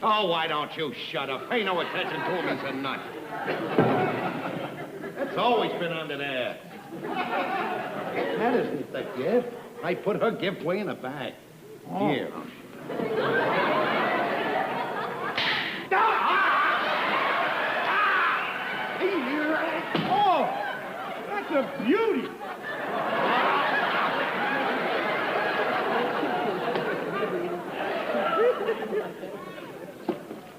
Oh, why don't you shut up? Pay no attention to him, he's a nut. That's always been under there. That isn't the gift. I put her gift way in the bag. Oh. Here. Oh, that's a beauty.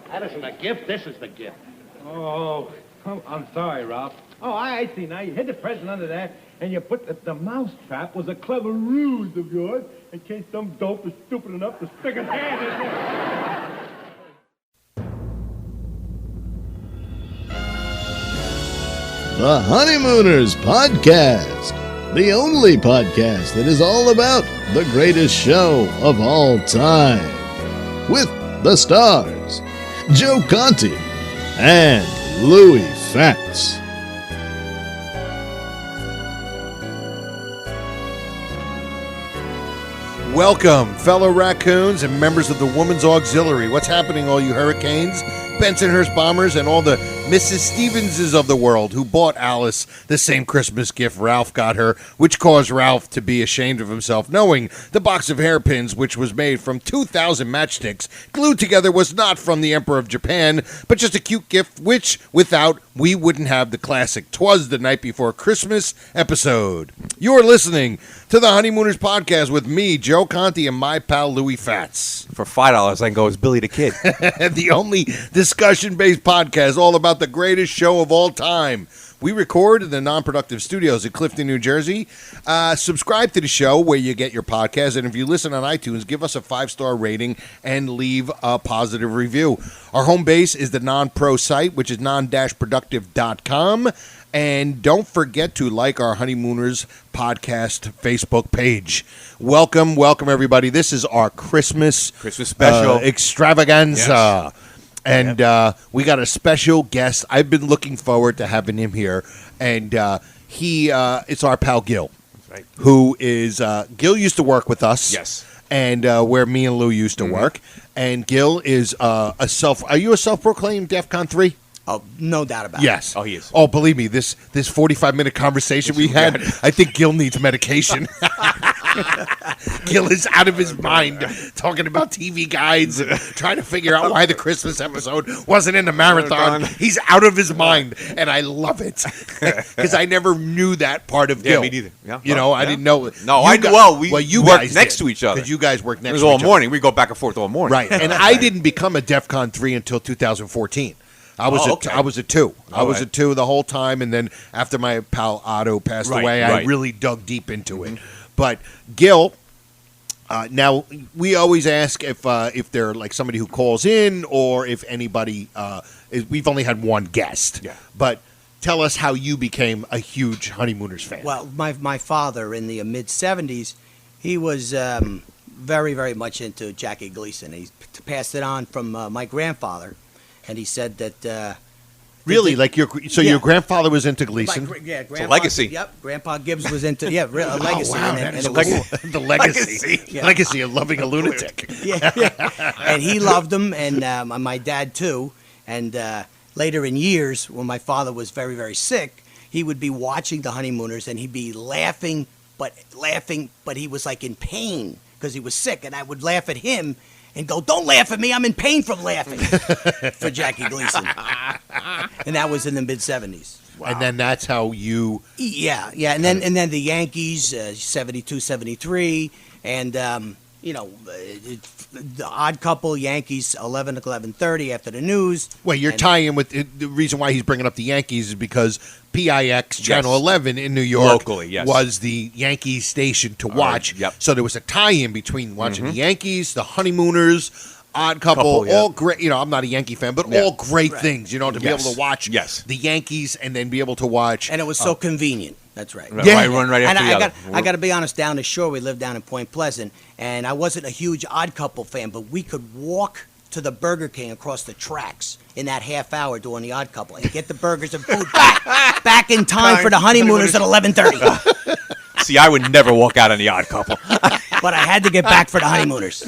That isn't a gift. This is the gift. Oh, I'm sorry, Ralph. Oh, I see. Now, you hid the present under there, and you put the mouse trap was a clever ruse of yours in case some dope is stupid enough to stick his hand in there. The Honeymooners Podcast, the only podcast that is all about the greatest show of all time. With the stars, Joe Conti and Louis Fatz. Welcome, fellow raccoons and members of the Women's Auxiliary. What's happening, all you hurricanes, Bensonhurst bombers, and all the Mrs. Stevenses of the world who bought Alice the same Christmas gift Ralph got her, which caused Ralph to be ashamed of himself, knowing the box of hairpins, which was made from 2,000 matchsticks, glued together, was not from the Emperor of Japan, but just a cute gift, which, without, we wouldn't have the classic 'Twas the Night Before Christmas episode. You're listening to the Honeymooners Podcast with me, Joe Conti, and my pal Louis Fatz. For $5, I can go as Billy the Kid. The only discussion-based podcast all about the greatest show of all time. We record in the Non-Productive Studios in Clifton, New Jersey. Subscribe to the show where you get your podcast, and if you listen on iTunes, give us a 5-star rating and leave a positive review. Our home base is the Non-Pro site, which is Non-Productive.com. And don't forget to like our Honeymooners Podcast Facebook page. Welcome, everybody. This is our Christmas special extravaganza. Yes. And we got a special guest. I've been looking forward to having him here. And it's our pal Gil. That's right. Who is, Gil used to work with us. Yes. And where me and Lou used to work. And Gil is are you a self-proclaimed DEFCON 3? Oh, no doubt about it. Yes. Oh, he is. Oh, believe me, this 45-minute conversation we had, I think Gil needs medication. Gil is out of his mind talking about TV guides and trying to figure out why the Christmas episode wasn't in the marathon. He's out of his mind, and I love it because I never knew that part of Gil. Yeah, me neither. Yeah. I didn't know. No, you worked guys next to each other. Because you guys worked next to each other. It other. was all morning. We go back and forth all morning. Right, and I didn't become a DEFCON 3 until 2014. I was a 2. I was a 2 the whole time, and then after my pal Otto passed away, I really dug deep into it. But Gil, now we always ask if they're like somebody who calls in or if anybody. We've only had one guest, but tell us how you became a huge Honeymooners fan. Well, my father in the mid-'70s, he was very, very much into Jackie Gleason. He passed it on from my grandfather. And he said that... really? Your grandfather was into Gleason? Grandpa, it's a legacy. Yep, Grandpa Gibbs was into... Yeah, a legacy. Oh, wow, the legacy. Yeah. Legacy of loving a lunatic. Yeah. And he loved them, and my dad, too. And later in years, when my father was very, very sick, he would be watching the Honeymooners, and he'd be laughing, but he was like in pain because he was sick. And I would laugh at him and go, don't laugh at me, I'm in pain from laughing for Jackie Gleason. And that was in the mid-'70s. Wow. And then that's how you... Yeah. And then the Yankees, 72, 73, and, the Odd Couple, Yankees, 11:30 after the news. Well, you're tying with... The reason why he's bringing up the Yankees is because PIX, Channel 11 in New York, locally, was the Yankees station to watch. Yep. So there was a tie-in between watching the Yankees, the Honeymooners, Odd Couple, all great. I'm not a Yankee fan, but all great things. To be able to watch the Yankees and then be able to watch. And it was so convenient. That's right. Yeah. One right after the other. I got to be honest. Down the shore, we lived down in Point Pleasant, and I wasn't a huge Odd Couple fan, but we could walk to the Burger King across the tracks in that half hour doing the Odd Couple and get the burgers and food back in time for the Honeymooners at 11:30. See, I would never walk out on the Odd Couple. But I had to get back for the Honeymooners.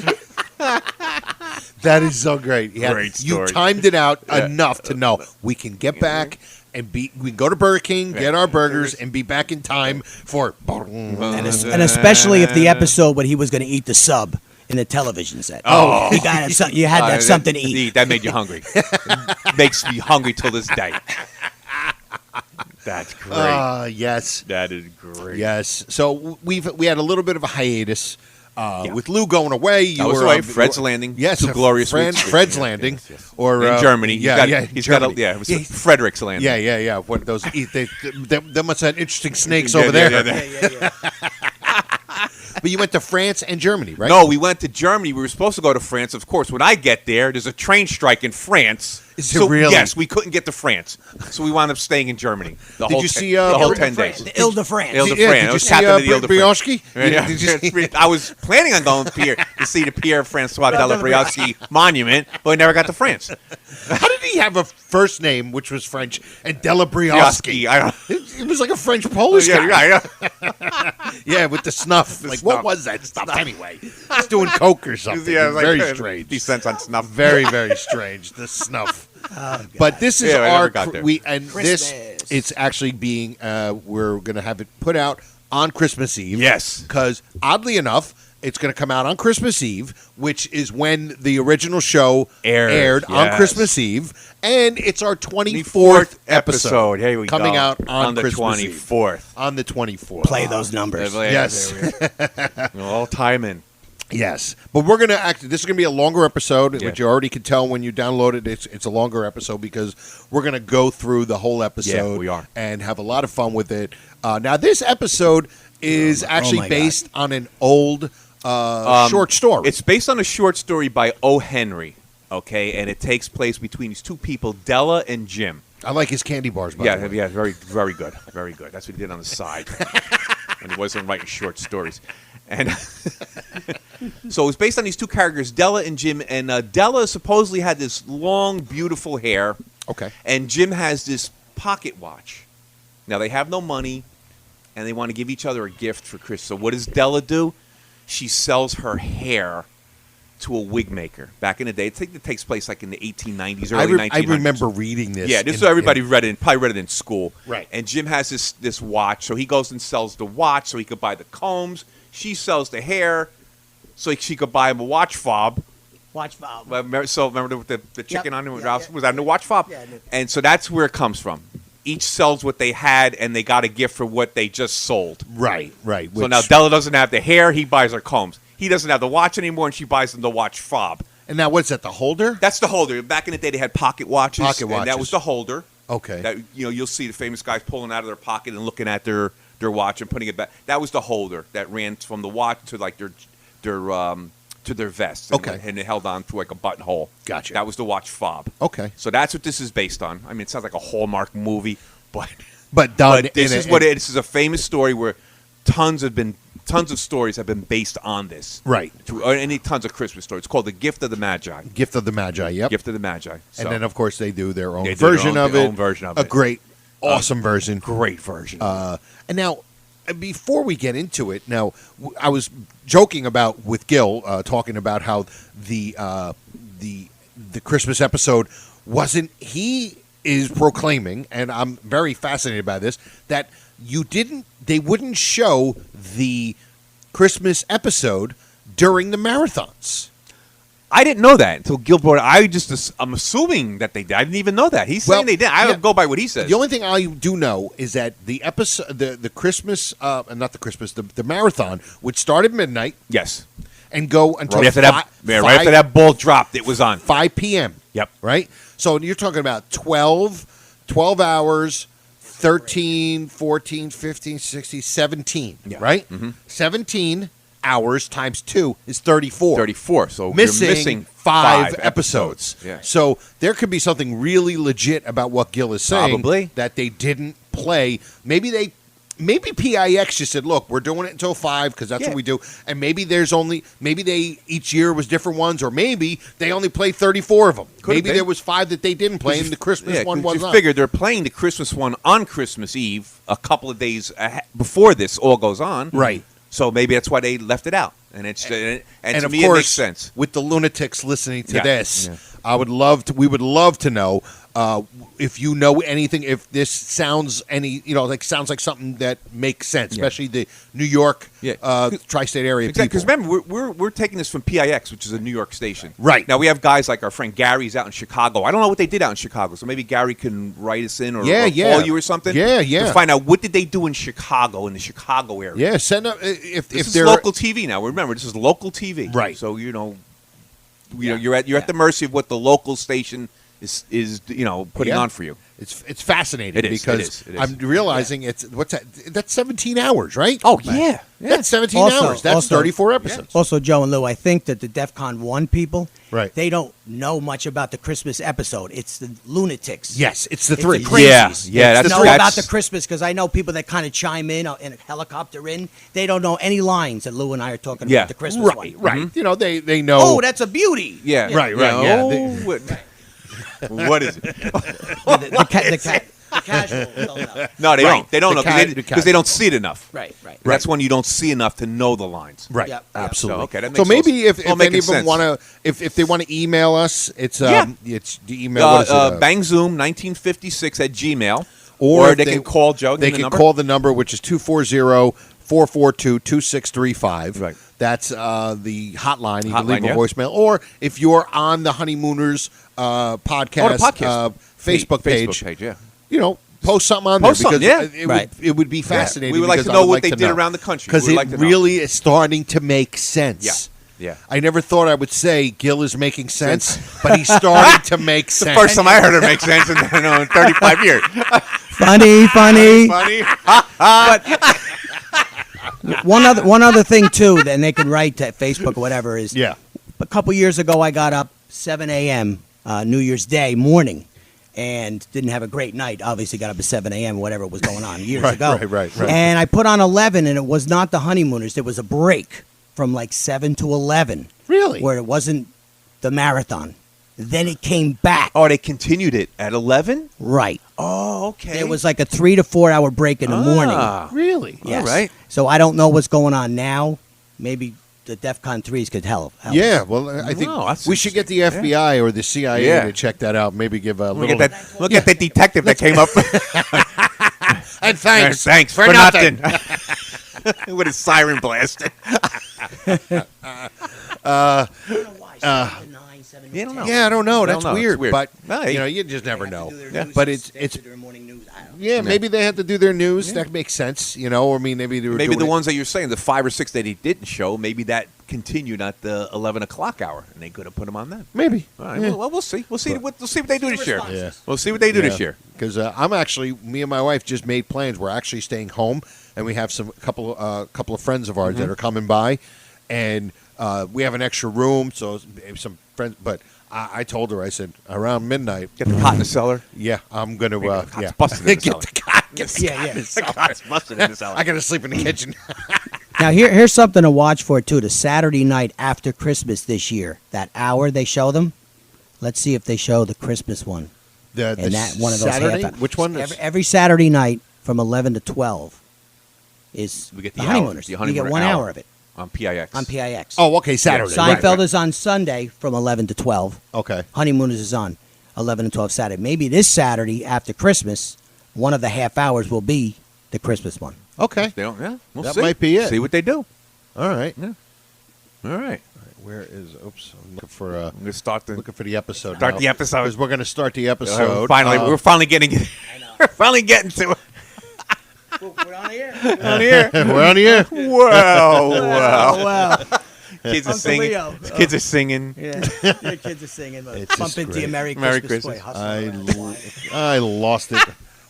That is so great. Yeah, Great you story. timed it out enough to know we can get back and we can go to Burger King, get our burgers, and be back in time for. And especially if the episode when he was going to eat the sub in the television set. Oh, you had to have something to eat. That made you hungry. Makes me hungry till this day. That's great. Yes. That is great. Yes. So we had a little bit of a hiatus with Lou going away. You was were away. Fred's Landing. Yes, to glorious weeks. Fred's Landing, Yes. or in Germany. He's got it was Frederick's Landing. Yeah. What those? They must have interesting snakes over there. Yeah. But you went to France and Germany, right? No, we went to Germany. We were supposed to go to France. Of course, when I get there's a train strike in France. Is it really? Yes, we couldn't get to France, so we wound up staying in Germany. Did you see the whole Ile 10 de France. days? The Ile de France. Ile de Yeah, France. did I you was see captain of the Ile de France. Brioche? I was planning on going to see the Pierre Francois Delabriowski monument, but I never got to France. How did he have a first name which was French and Delabriowski? I don't. It was like a French-Polish guy. Yeah. Yeah, with the snuff. Like, what snuff. was that stuff anyway? He's doing coke or something. Yeah, it was like, Very 50 strange. cents on snuff. Very, very strange. The snuff. But this is Yeah, I our never got there. Christmas. it's actually being we're going to have it put out on Christmas Eve. Yes. Because oddly enough, it's going to come out on Christmas Eve, which is when the original show aired on yes. Christmas Eve, and it's our 24th episode. Here we coming go. out on the Christmas Eve. 24th. On the 24th. Play those numbers. Yes. All time in. Yes, but we're going to this is going to be a longer episode, Yeah. which you already can tell when you download it. It's a longer episode because we're going to go through the whole episode. Yeah, we are. And have a lot of fun with it. Now, this episode is actually my based on an old short story. It's based on a short story by O. Henry, okay? And it takes place between these two people, Della and Jim. I like his candy bars, by the way. Yeah, very, very good. Very good. That's what he did on the side when he wasn't writing short stories. And so it was based on these two characters, Della and Jim. And Della supposedly had this long, beautiful hair. Okay. And Jim has this pocket watch. Now, they have no money, and they want to give each other a gift for Christmas. So what does Della do? She sells her hair to a wig maker. Back in the day, I think it takes place like in the 1890s, early 1900s. I remember reading this. Yeah, this is everybody read it. Probably read it in school. Right. And Jim has this watch, so he goes and sells the watch so he could buy the combs. She sells the hair so she could buy him a watch fob. Watch fob. So remember the chicken on it? Yeah. Was that a watch fob? Yeah, I knew. And so that's where it comes from. Each sells what they had, and they got a gift for what they just sold. Right. So now Della doesn't have the hair; he buys her combs. He doesn't have the watch anymore, and she buys him the watch fob. And now what's that, the holder? That's the holder. Back in the day, they had pocket watches. Pocket And that watches. was the holder. Okay. That you'll see the famous guys pulling out of their pocket and looking at their watch and putting it back. That was the holder that ran from the watch to like their vest. Okay. And it held on to like a buttonhole. Gotcha. That was the watch fob. Okay. So that's what this is based on. I mean, it sounds like a Hallmark movie, but done. this is what this is a famous story where tons of stories have been based on this. Right. Tons of Christmas stories. It's called The Gift of the Magi. Gift of the Magi, yep. Gift of the Magi. So, And then, of course, they do their own They do version their of own it. version of a it. great, awesome version. great version. And now, before we get into it, now I was joking about with Gil, talking about how the Christmas episode wasn't. He is proclaiming, and I'm very fascinated by this, that they wouldn't show the Christmas episode during the marathons. I didn't know that until Gil brought it. I'm assuming that they did. I didn't even know that. He's saying they did. I don't go by what he says. The only thing I do know is that the episode, the Christmas, not the Christmas, the marathon would start at midnight. Yes. And go until Right after five, that ball dropped, it was on. 5 p.m. Yep. Right? So you're talking about 12 hours, 13, 14, 15, 16, 17, right? Mm-hmm. 17 hours times 2 is 34. 34. So you're missing five episodes. Yeah. So there could be something really legit about what Gil is saying. Probably. That they didn't play. Maybe PIX just said, look, we're doing it until 5 because that's what we do. And maybe they each year was different ones, or maybe they only played 34 of them. Maybe there was 5 that they didn't play and the Christmas one was you on. figure they're playing the Christmas one on Christmas Eve a couple of days before this all goes on. Right. So maybe that's why they left it out. And it's to of me it course, makes sense. with the lunatics listening to Yeah. this, Yeah. we would love to know if you know anything, if this sounds sounds like something that makes sense, especially the New York tri-state area Exactly, because people. remember, we're taking this from PIX, which is a New York station. Right. Now, we have guys like our friend Gary's out in Chicago. I don't know what they did out in Chicago, so maybe Gary can write us in or call you or something. To find out what did they do in Chicago, in the Chicago area. Yeah, send up if This is they're local TV now. Remember, this is local TV. Right. So, you're at the mercy of what the local station is putting on for you. It's fascinating It is, because it is. I'm realizing what's that? That's 17 hours, right? Oh, yeah. That's 17 Also- hours. That's also- 34 episodes. Also, Joe and Lou, I think that the DEF CON 1 people, Right. they don't know much about the Christmas episode. It's the lunatics. Yes, it's the It's three. the crazies. Yeah, It's the Know three. about the Christmas because I know people that kind of chime in a helicopter in. They don't know any lines that Lou and I are talking about the Christmas Right, one. right. You know, they know. Oh, that's a beauty. Yeah. Right, right, yeah. What is it? The casual don't know. No, they Right. don't. They don't The know because they don't see it enough. Right. That's when you don't see enough to know the lines. Right, Yep. absolutely. So, okay, that So makes maybe if all any of them sense. want to, if they want to email us, it's Yeah. it's the email. What is it? Bangzoom1956@gmail. Or they can call Joe. They give can him the number. call the number, which is 240-442-2635. Right. That's the hotline. You can Hotline, leave a yeah. voicemail. Or if you're on the Honeymooners podcast, Facebook page, post something on Post there something, because yeah. it would be fascinating. We would like because to I know would what like they to did know. around the country. Because We it would like to know. really is starting to make sense. Yeah. I never thought I would say Gil is making sense, but he's starting to make sense. First time I heard it make sense in 35 years. Funny. Funny. One other thing too, then they can write to Facebook or whatever is. Yeah. A couple years ago, I got up 7 a.m. New Year's Day morning, and didn't have a great night. Obviously, got up at 7 a.m. Whatever was going on years ago. Right. And I put on 11, and it was not the Honeymooners. There was a break from like 7 to 11. Really? Where it wasn't the marathon. Then it came back. Oh, they continued it at 11? Right. Oh, okay. There was like a 3 to 4 hour break in the morning. Really? Yes. All right. So I don't know what's going on now. Maybe the DEF CON 3s could help. Yeah, well, I think that's we should get the FBI or the CIA to check that out. Maybe give a little. Look at that detective that came up. And thanks. Thanks for nothing. With his siren blasting. You don't know. Yeah, I don't know. That's know. It's weird, weird. but No, you just never know. Yeah. But it's their morning news. I don't know. yeah, maybe they had to do their news. That makes sense, or maybe they were Maybe doing the it- ones that you're saying, the 5 or 6 that he didn't show, maybe that continued at the 11 o'clock hour, and they could have put him on then. Maybe. All right. Yeah. Well, we'll see. We'll see what they do this year. Yeah. We'll see what they do this year. Because me and my wife just made plans. We're actually staying home, and we have a couple of friends of ours that are coming by, and we have an extra room, so some friends. But I told her, I said around midnight. Get the cot in the cellar. Yeah, I'm gonna. cot's busted in the get cellar. the cot. Get the Yeah, cot yeah. in the cellar. Cot's busted in the cellar. I gotta sleep in the kitchen. Now, here's something to watch for, too. The Saturday night after Christmas this year, that hour they show them, let's see if they show the Christmas one. The And that one of those Saturday? half- Which one? Is, Every Saturday night from 11 to 12 is We get the the Honeymooners. hour, the You Honeymooner get 1 hour. hour of it On PIX. on PIX. oh, okay, Saturday. Seinfeld right. is on Sunday from 11 to 12. Okay. Honeymooners is on 11 and 12 Saturday. Maybe this Saturday after Christmas, one of the half hours will be the Christmas one. Okay. They don't. Yeah. We'll That see. might be it. See what they do. All right. All right. Where is? Oops. I'm looking for. I'm gonna start the. Looking for the episode. Start the episode. because we're going to start the episode. Finally, we're finally getting. We're finally getting to it. We're on the air. On here. we're on the air. Wow. Wow. Kids are Uncle singing. Leo. Kids are singing. Yeah, your kids are singing. It's Bump just into great. you, Merry Merry Christmas. Christmas. Boy, hustle. I lost it.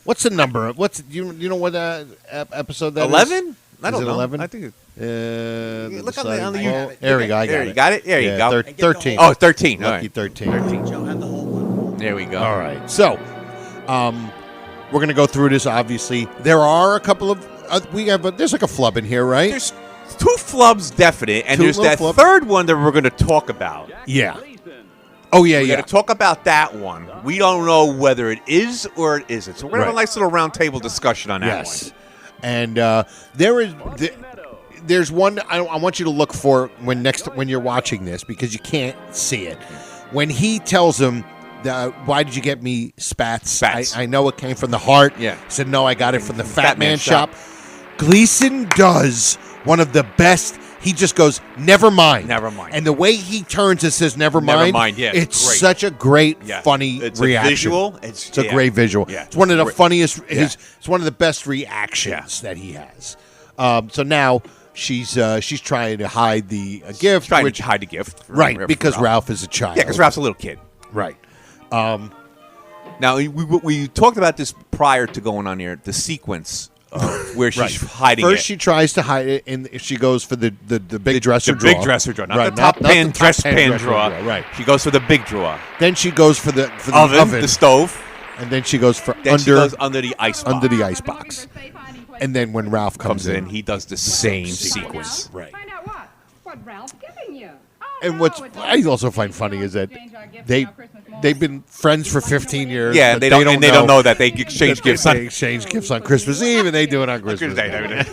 What's the number? What's you know what episode that is? 11? I don't Is it know. 11? I think it's Look on the YouTube. There we go. I got there. it. You got it. There you go. And get the 13. Oh, 13. All Lucky right. 13. Joe, have the whole one. There we go. All right. So, we're going to go through this. Obviously, there are a couple of there's like a flub in here, right? There's 2 flubs definite, and Two there's little that flub. third one that we're going to talk about. Yeah. Oh yeah, We're yeah. going to talk about that one. We don't know whether it is or it isn't. So we're going to have a Right. nice little round table discussion on that Yes. one. And there is there's one I want you to look for when you're watching this because you can't see it. When he tells him, why did you get me spats? I know it came from the heart. Yeah. He said, no, I got it from the Fat Man shop. Gleason does one of the best. He just goes, never mind. Never mind. And the way he turns and says, never mind. Yeah, it's great. such a great, funny it's reaction. A visual. It's a great visual. Yeah. It's one of the funniest. Yeah. It's one of the best reactions that he has. So now she's trying to hide the gift. Trying to hide the gift. Because Ralph is a child. Yeah, because Ralph's a little kid. Right. Now, we talked about this prior to going on here, the sequence of where she's hiding First, it. she tries to hide it, and she goes for the big dresser drawer. The big dresser drawer, not the top pan drawer. Right. She goes for the big drawer. Then she goes for the oven, the stove. And then she goes for she goes under the ice box. Under the ice box. And then when Ralph comes in, he does the same sequence. Right. Find out what? What Ralph's giving you. And what I also find funny is that they've been friends for 15 years. Yeah, they don't know that they exchange gifts. They exchange gifts on Christmas Eve, and they do it on Christmas Day.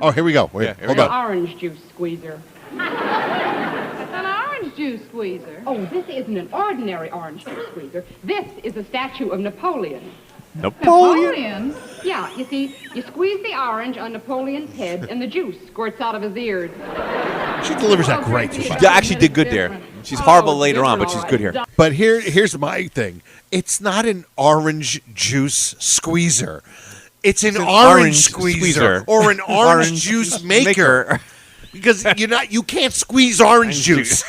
Oh, here we go. Hold on. Orange juice squeezer. An orange juice squeezer. Oh, this isn't an ordinary orange juice squeezer. This is a statue of Napoleon. Napoleon? Yeah, you see, you squeeze the orange on Napoleon's head, and the juice squirts out of his ears. She delivers that great. She actually did good there. She's horrible later on, but she's good here. But here's my thing. It's not an orange juice squeezer. It's an orange squeezer or an orange juice maker. Because you can't squeeze orange juice.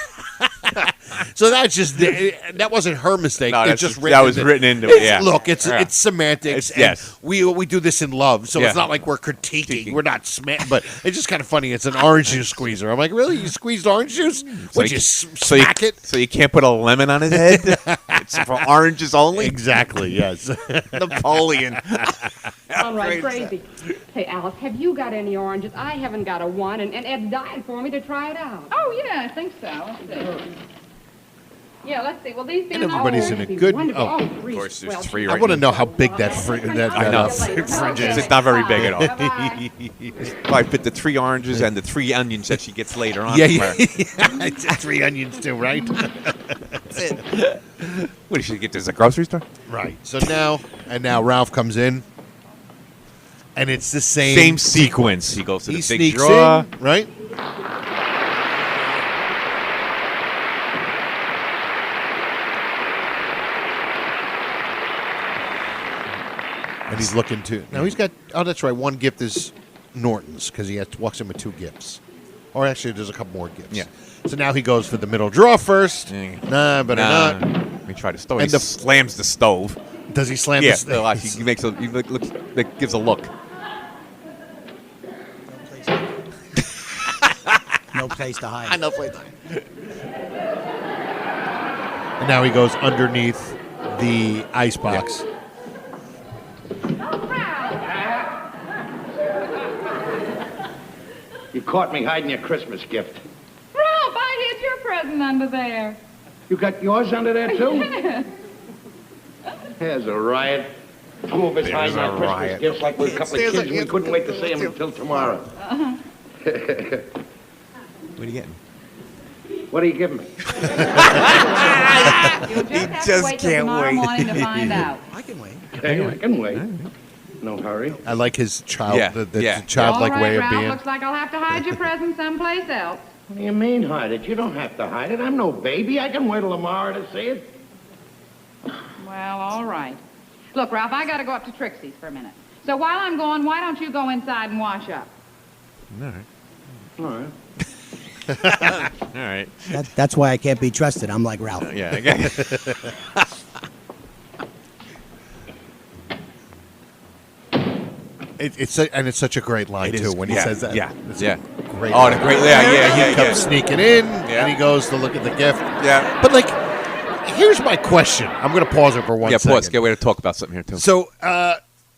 So that wasn't her mistake. No, it's just that was written into it. Yeah. Look, it's semantics. Yes. We do this in love, so it's not like we're critiquing. We're not but it's just kind of funny. It's an orange juice squeezer. I'm like, really? You squeezed orange juice? Would you smack it? So you can't put a lemon on his head? It's for oranges only? Exactly. Yes. Napoleon. All right, crazy. Hey, Alice, have you got any oranges? I haven't got a one, and Ed's dying for me to try it out. Oh, yeah, I think so. Let's see. Yeah, let's see. Will these be And enough? everybody's in a good. Of course, there's three right I want to now. know how big that fridge is. It's not very big at all. It's probably fit the 3 oranges and the 3 onions that she gets later on. Yeah. 3 onions too, right? That's it. What did she get this at a grocery store? Right. So now Ralph comes in, and it's the same sequence. He goes to the big sneaks drawer, in, right? And he's looking to. Now he's got. Oh, that's right. One gift is Norton's because he walks in with 2 gifts. Or actually, there's a couple more gifts. Yeah. So now he goes for the middle drawer first. Nah, better not. We try the stove. He slams the stove. Does he slam the stove? He makes a. He gives a look. No place to hide. No place to hide. And now he goes underneath the icebox. You caught me hiding your Christmas gift. Ralph, I hid your present under there. You got yours under there, too? Yes. There's a riot. 2 of us hiding our Christmas gifts like we're a couple of kids. We couldn't wait to see them until tomorrow. What are you getting? What are you giving me? You'll just have to wait till tomorrow morning to find out. I can wait. Hey, I can wait. No hurry. I like his child, the All childlike right, way of Ralph, being. looks like I'll have to hide your present someplace else. What do you mean hide it? You don't have to hide it. I'm no baby. I can wait till tomorrow to see it. Well, all right. Look, Ralph, I got to go up to Trixie's for a minute. So while I'm gone, why don't you go inside and wash up? All right. All right. That's why I can't be trusted. I'm like Ralph. Yeah. Okay. It's such a great line too when he says that. Yeah. It's Yeah. Great. Oh, the great. Yeah. He comes sneaking in, and he goes to look at the gift. Yeah. But here's my question. I'm going to pause it for 1 second. Yeah, pause. Get way to talk about something here too. So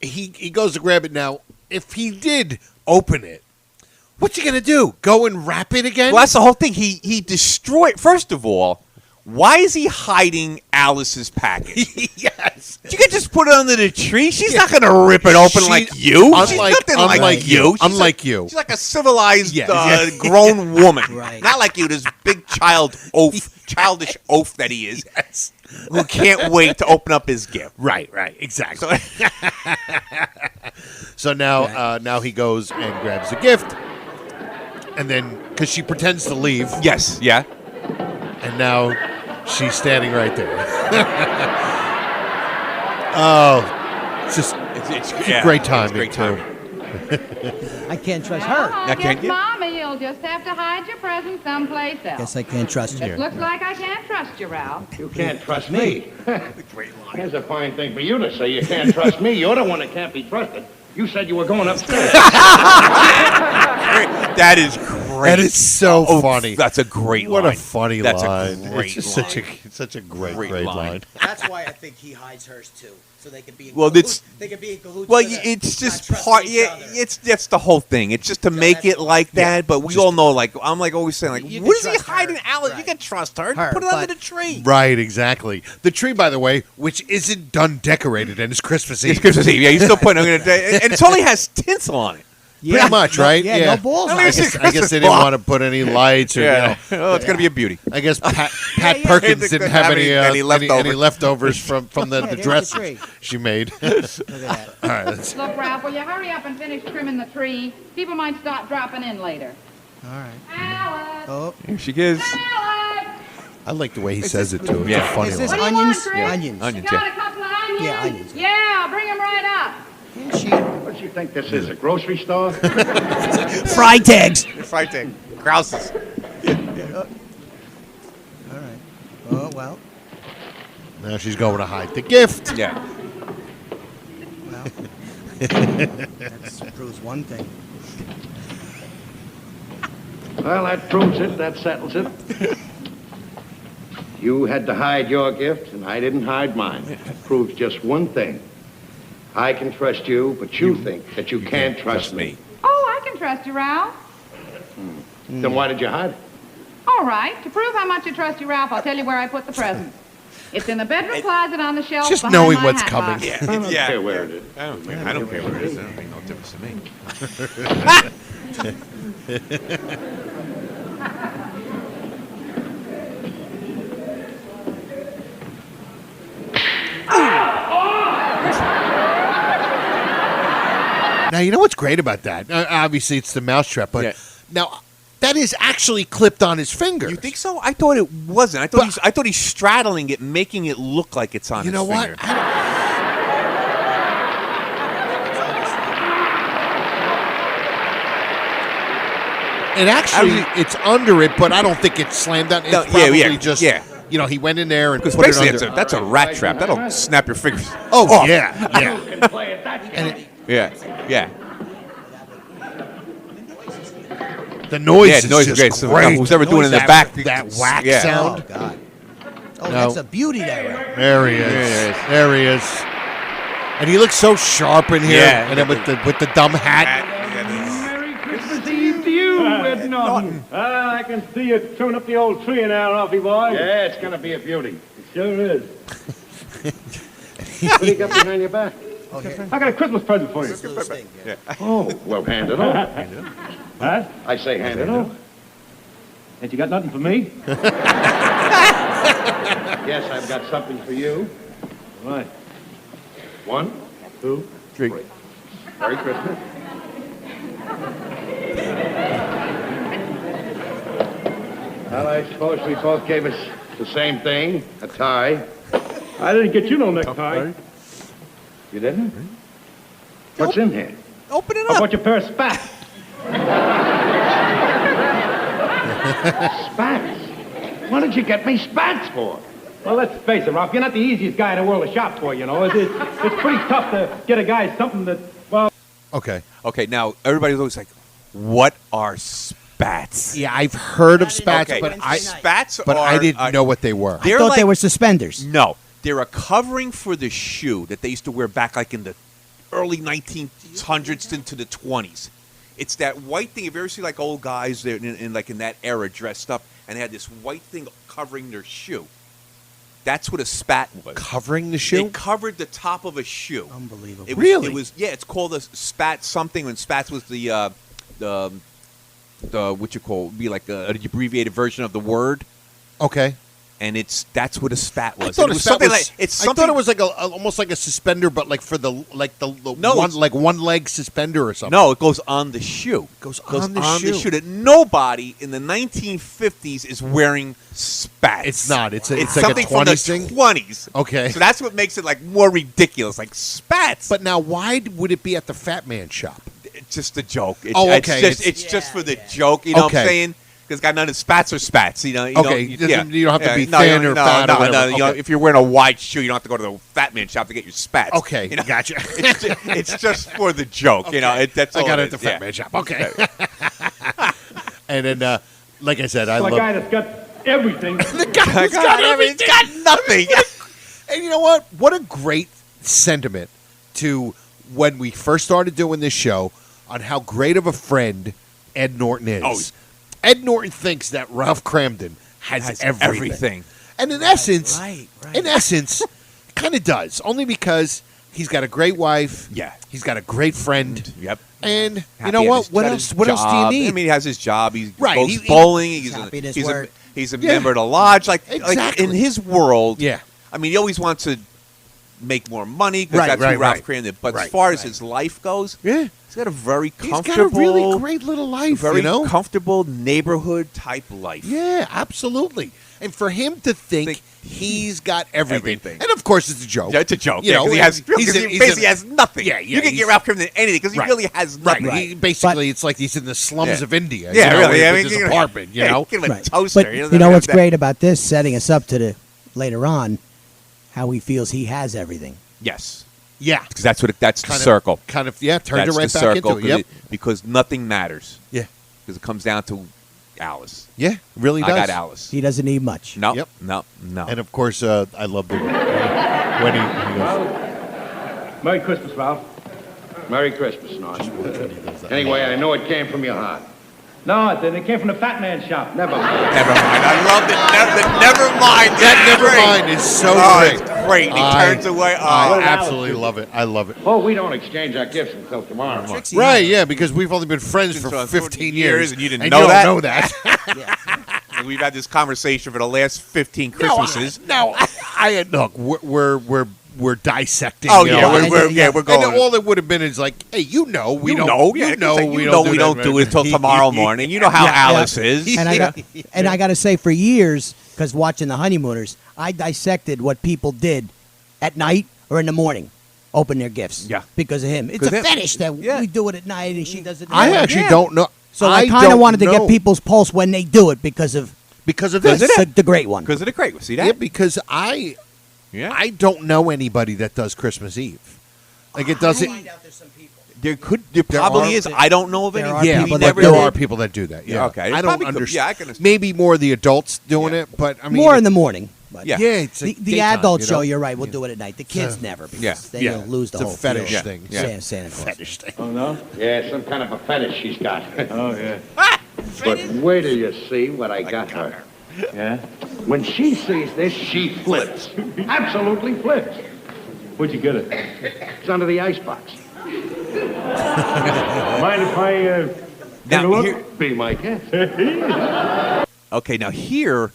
he goes to grab it now. If he did open it, what's he going to do? Go and wrap it again? Well, that's the whole thing. He destroyed. First of all, Why is he hiding Alice's package? Yes. You could just put it under the tree. She's not going to rip it open like you. She's nothing like you. Unlike you. She's like a civilized, Yes. grown woman. Right. Not like you, this big childish oaf that he is, Yes. who can't wait to open up his gift. Right, exactly. So now he goes and grabs the gift, and then because she pretends to leave, Yes, yeah. and now she's standing right there. Oh, it's just It's a great timing, It's great too. timing. I can't trust Well, her. I Now, guess, can't you? Mommy, you'll just have to hide your present someplace else. Guess I can't trust her. It looks like I can't trust you, Ralph. You can't trust me. Here's a fine thing for you to say. You can't trust me. You're the one that can't be trusted. You said you were going upstairs. That is great. That is so funny. That's a great What line. a funny That's line. a great It's just line. such a great Great line. line. That's why I think he hides hers too, so they can be. In Well, cahoots. They can be in cahoots. Well, with her, it's not just trust part. each Yeah, other. that's the whole thing. It's just to make that's it like yeah. that. But we all know, like I'm like always saying, like, You can what is he trust her. hiding, Alice? You Right. can trust her. Her, Put it under but- the tree. Right, exactly. The tree, by the way, which isn't done decorated, and it's Christmas Eve. It's Christmas Eve. Yeah, you still putting. And it only has tinsel on it. Pretty much, right? Yeah, no balls. I on mean, it. it's I guess they didn't want to put any lights or, Yeah. Oh, it's gonna be a beauty. I guess Pat yeah. Perkins They didn't couldn't have have any any leftovers from the there's the dress tree. she made. Look at that. All right, let's, Look, Ralph, will you hurry up and finish trimming the tree? People might start dropping in later. All right. Alice! Oh, Here she is. Alice! I like the way he says it too. It's Yeah. a funny is this line. What do you onions? want, Chris? Onions. Onions. You got a couple of onions? Yeah, onions. Yeah, bring them right up. Yeah, she What do you think this is, a grocery store? fried tags. Fried thing. Grouses. All right. Oh well. Now she's going to hide the gift. Yeah. Well. That proves one thing. Well, that proves it. That settles it. You had to hide your gift, and I didn't hide mine. That proves just one thing. I can trust you, but you think that you can't trust me. Oh, I can trust you, Ralph. Then why did you hide it? All right. To prove how much I trust you, Ralph, I'll tell you where I put the present. It's in the bedroom closet on the shelf Just behind knowing my what's hat coming. box. I don't care where it is. I don't care where it is. It don't make no difference to me. Now, you know what's great about that? Obviously, it's the mousetrap, but Yeah. now that is actually clipped on his finger. You think so? I thought it wasn't. I thought he's straddling it, making it look like it's on You his know what? finger. It actually, it's under it, but I don't think it's slammed down. It's No, yeah, probably yeah, just, yeah. you know, he went in there and Because put it basically under. that's a rat trap. That'll snap your fingers. Oh, yeah, yeah. You can play it that game. Yeah, yeah. The noise Yeah, is noise is just great. So great. who's ever doing it in the That- back- That whack Yeah. Oh sound. God. Oh, No. that's a beauty there. There he is. There he is. And he looks so sharp in here. Yeah. And then with the dumb hat. Merry Christmas Eve to you, Ed Norton. I can see you chewing up the old tree now, Ralphie boy. Yeah, it's going to be a beauty. Sure is. What do you got behind your back? I got a Christmas present for you. This little thing. Yeah. Oh, well, hand it over. Huh? I say hand it over. Ain't you got nothing for me? Yes, I've got something for you. Right. 1, 2, 3. Merry Christmas. Well, I suppose we both gave us the same thing, a tie. I didn't get you no necktie. You didn't? What's in here? Open it How up. about your pair of spats? Spats. What did you get me spats for? Well, let's face it, Ralph. You're not the easiest guy in the world to shop for, you know. It's pretty tough to get a guy something that, well... Okay. Okay, now everybody's always like, "What are spats?" Yeah, I've heard of spats, Okay, but spats but are. I didn't know what they were. I They're thought like, they were suspenders. No, they're a covering for the shoe that they used to wear back like in the early 1900s into the 20s. It's that white thing. If you ever see like old guys in like in that era dressed up, and they had this white thing covering their shoe. That's what a spat was. Covering the shoe? It covered the top of a shoe. Unbelievable. It was, Really? It was. Yeah, it's called a spat something. When spats was the what you call be like an abbreviated version of the word. Okay. And that's what a spat was. I thought it a was spat something was, like it's I something. thought it was like almost like a suspender, but like for the No, one leg suspender or something. No, it goes on the shoe. Goes on the shoe. That nobody in the 1950s is wearing spats. It's not. It's like something a from the 20s thing? 20s. Okay. So that's what makes it like more ridiculous, like spats. But now, why would it be at the Fat Man shop? It's just a joke. Okay. It's just for the joke. You know what I'm saying? Because got none of spats or spats. You know. You don't have to be thin or fat or whatever. No. You know, if you're wearing a wide shoe, you don't have to go to the Fat Man shop to get your spats. Okay, you know? gotcha. It's just for the joke. Okay. You know. That's all I got it it at the is. Fat Man shop. Okay. And then, like I said, I The love guy that's got everything. the guy who's got everything. He's got nothing. And you know what? What a great sentiment to when we first started doing this show on how great of a friend Ed Norton is. Oh. Ed Norton thinks that Ralph Cramden has everything. And in essence, Right. kind of does. Only because he's got a great wife. Yeah. He's got a great friend. Yep. And you Happy know at what? his- What got else? his What else do you job. need? I mean, he has his job. He Right, goes he- bowling. He's happy at his work. He's a Yeah. member of the lodge. Like Exactly. in his world. Yeah. I mean, he always wants to make more money because Right, that's right, who Ralph right. Cramden did. But Right, as far as his life goes, Yeah. he's got a very He's comfortable, got a really great little life. very you know? comfortable neighborhood type life. Yeah, absolutely. And for him to think he's got everything. Everything. And of course it's a joke. Yeah, it's a joke. You know, he has. he's He in- he's basically in- has nothing. Yeah, You can he's- get Ralph Cramden anything because he Right. really has Right. nothing. He, basically, it's like he's in the slums Yeah. of India. Yeah, you know, really. with his apartment, you know? Give him a Right. toaster. But He doesn't you know have what's that. great about this, setting us up to the later on, how he feels he has everything. Yes. Yeah. Because that's what. That's the Kind of- circle. Kind of, yeah, turned That's it right the back circle. into it. Yep. Because nothing matters. Yeah. Because it comes down to Alice. Yeah, it really does. I got Alice. He doesn't need much. No. Yep. No. And of course, I loved it when he goes, Merry Christmas, Ralph. Merry Christmas, Norm. Anyway, I know it came from your heart. No, it came from the Fat Man shop. Never mind. Never mind. I love the never mind. that never Great. mind is so Oh, great. it's great. He turns away. I Oh, absolutely love it. I love it. Oh, we don't exchange our gifts until tomorrow. Right, yeah, because we've only been friends for Since 15 years. and you didn't and know you that? don't know that. And we've had this conversation for the last 15 Christmases. No, I look, we're dissecting. Oh, you yeah, know, we're and going. all it would have been is like, hey, we You don't, know, we don't do it until tomorrow morning. You know how Alice is. And I got to say, for years, because watching the Honeymooners, I dissected what people did at night or in the morning, open their gifts. Yeah. Because of him. It's 'Cause a him. fetish that Yeah. we do it at night and she does it. in the I morning. actually don't know. So I kind don't of wanted to know. get people's pulse when they do it because of because of this, this. the great one. Because of the crate. See that? Yeah, because I don't know anybody that does Christmas Eve. Like it doesn't. There There probably are- is. I don't know of any. there are Yeah, people but that there do are it. people that do that. Yeah, Yeah, okay. I It don't probably could- understand. yeah, I can understand. Maybe more the adults doing Yeah. it, but I mean, More in the morning. But Yeah. yeah, it's a The daytime, adult you show, know? you're right. We'll do it at night. The kids never. Because Yeah. They Yeah. lose the It's a whole fetish feel. thing. Yeah. Santa Claus. Fetish thing. Oh, no? Yeah, some kind of a fetish she's got. Oh, yeah. But wait till you see what I got her. Yeah? When she sees this, she flips. Absolutely flips. Where'd you get it? It's under the icebox. Mind if I take Now, a look? here- Be my guest. Okay, now here,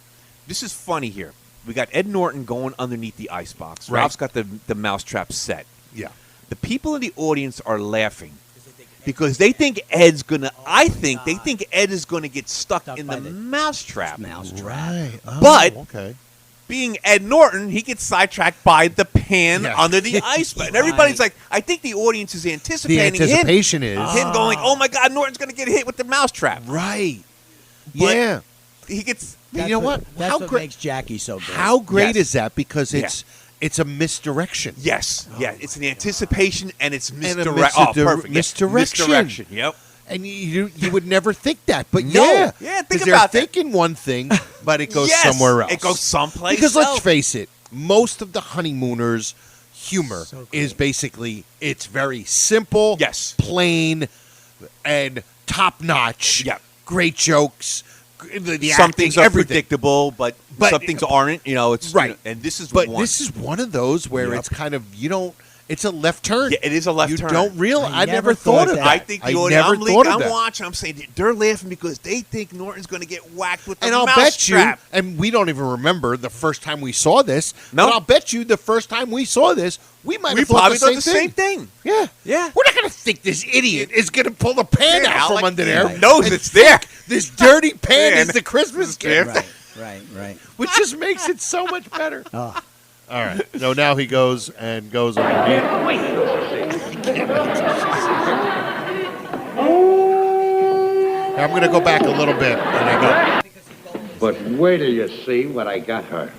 this is funny here. We got Ed Norton going underneath the icebox. Right. Ralph's got the mousetrap set. Yeah. The people in the audience are laughing because they think Ed's gonna. I think they think Ed is gonna get stuck in the mousetrap. Mousetrap. But okay. being Ed Norton, he gets sidetracked by the pan Yeah. under the ice. And everybody's like, I think the audience is The anticipating anticipation is him going, oh my God, Norton's gonna get hit with the mousetrap. right. But Yeah. He gets. You know what? That's How what great? makes Jackie so great. How great Yes. is that? Because it's a misdirection. Yes, yeah, it's an anticipation and it's a misdirection. Oh, perfect. Yeah. misdirection. Misdirection. Yep. And you would never think that, but No. yeah, Yeah, think 'cause about they're that. thinking one thing, but it goes Yes, somewhere else. it goes someplace Because else. let's face it, most of the Honeymooners' humor So great. is basically it's very simple, Yes. plain, and top notch. Yeah. Great jokes, the some acting, things are everything. predictable, but some things aren't. It's right. and this is But one. this is one of those where Yep. it's kind of you don't. It's a left turn. Yeah, it is a left you turn. You don't realize. I never thought thought of that. that. I think the audience. I'm watching. I'm saying they're laughing because they think Norton's going to get whacked with the And I'll bet mousetrap. you, and we don't even remember the first time we saw this. No. But I'll bet you the first time we saw this, we might We have thought probably the thought same the same thing. Yeah. Yeah. We're not going to think this idiot is going to pull the pan Yeah, out from like, under he there. knows and it's there. think This dirty pan Man. is the Christmas gift. Right. Which just makes it so much better. Oh. All right. So now he goes and goes over. I'm going to go back a little bit. And I go, But wait till you see what I got her.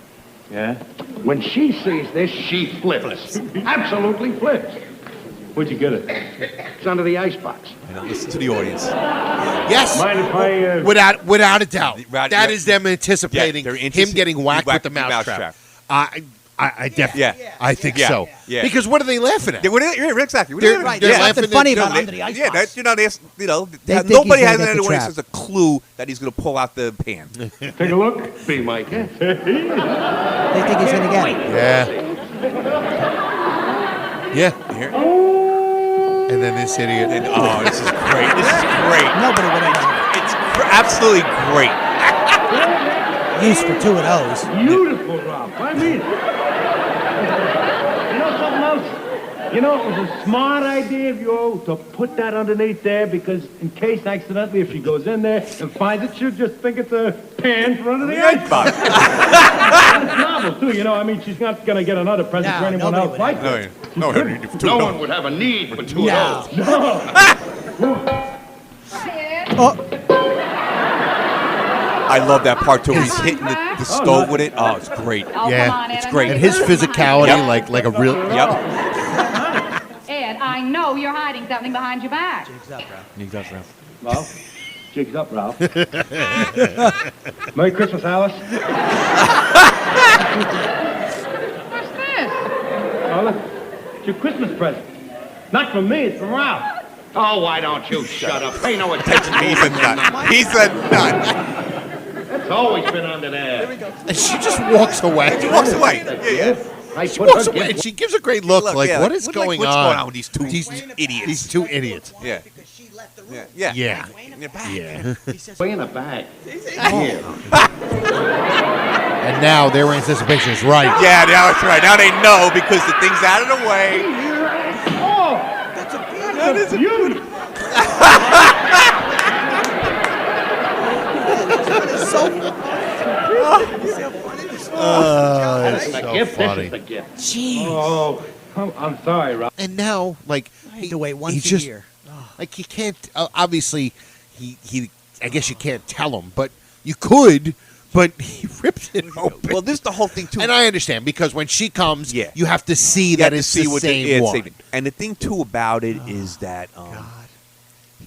Yeah? When she sees this, she flips. Absolutely flips. Where'd you get it? It's under the icebox. Now listen to the audience. yes. Mind if I, Without a doubt. Right, That yeah. is them anticipating Yeah, they're him getting whacked with the mousetrap. mousetrap. I definitely, Yeah. I think Yeah. so. Yeah. Because what are they laughing at? Yeah, exactly. What They're- are Right. they're There's laughing nothing funny at- about no, under the Yeah, icebox. that, They think nobody he's has gonna in get the audience trap. has a clue that he's going to pull out the pan. take a look? Be my guest. They think he's going to get it. Yeah. Yeah. Here. And then this idiot. And, oh, this is great. This is great. Nobody would ever It's absolutely great. use for two of those. Beautiful, Rob. I mean, you know something else? You know, it was a smart idea of yours to put that underneath there because in case accidentally if she goes in there and finds it, she'll just think it's a pan for under the icebox. It's novel, too. You know, I mean, she's not going to get another present No, for anyone nobody else would like have that. No one would have a need for two No. of those. I love that part too. He's hitting the stove with it. Oh, it's great. Oh, Yeah, come on, Ed. it's I great. know And you're his hiding physicality, behind like a real. Yep. Ed, I know you're hiding something behind your back. Ralph? Jigs up, Ralph. Merry Christmas, Alice. What's this? Oh, look. It's your Christmas present. Not from me, it's from Ralph. Oh, why don't you shut up? Pay no attention to He's a nut. He's a nut. It's always been under there. And she just walks away. He walks away. Yeah. I She put walks her away gift- and she gives a great look, like, yeah, what is what's going going on? on with these two idiots? These two idiots. Yeah. Yeah. Yeah. In your back. Yeah. Way in the bag. And now their anticipation is right. Yeah, now that's right. Now they know because the thing's out of the way. Oh, that is beautiful. That's it's the so gift. funny. This is the gift. Jeez. Oh, I'm sorry, Ralph. And now, like, I had to wait once he's a just, year. like, you can't, obviously, he, I guess you can't tell him, but you could, but he rips it open. Well, this is the whole thing too. And I understand, because when she comes, Yeah. you have to see You that have to it's see the what same it's one. same. And the thing too about it is that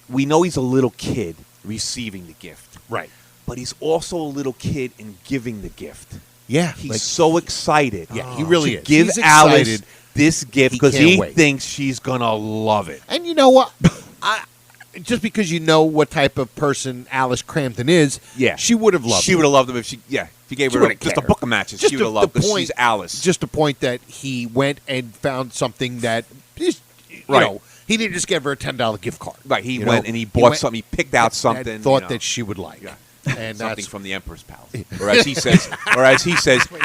we know he's a little kid receiving the gift, Right. but he's also a little kid in giving the gift. Yeah. He's like, so excited. Yeah, he really to is. Give He's Alice excited. this gift He because can't he wait. thinks she's gonna love it. and you know what? Just because you know what type of person Alice Crampton is, Yeah, she would have loved She it. would have loved him if if you gave She her wouldn't just a care. book of matches. Just She would have the loved because point- she's Alice. Just the point that he went and found something that, you Right. know, he didn't just give her a $10 gift card. Right, he you went know? and he bought went something. He picked out that something. thought you know. that she would like. Yeah. And Something that's from the Emperor's Palace, or as he says,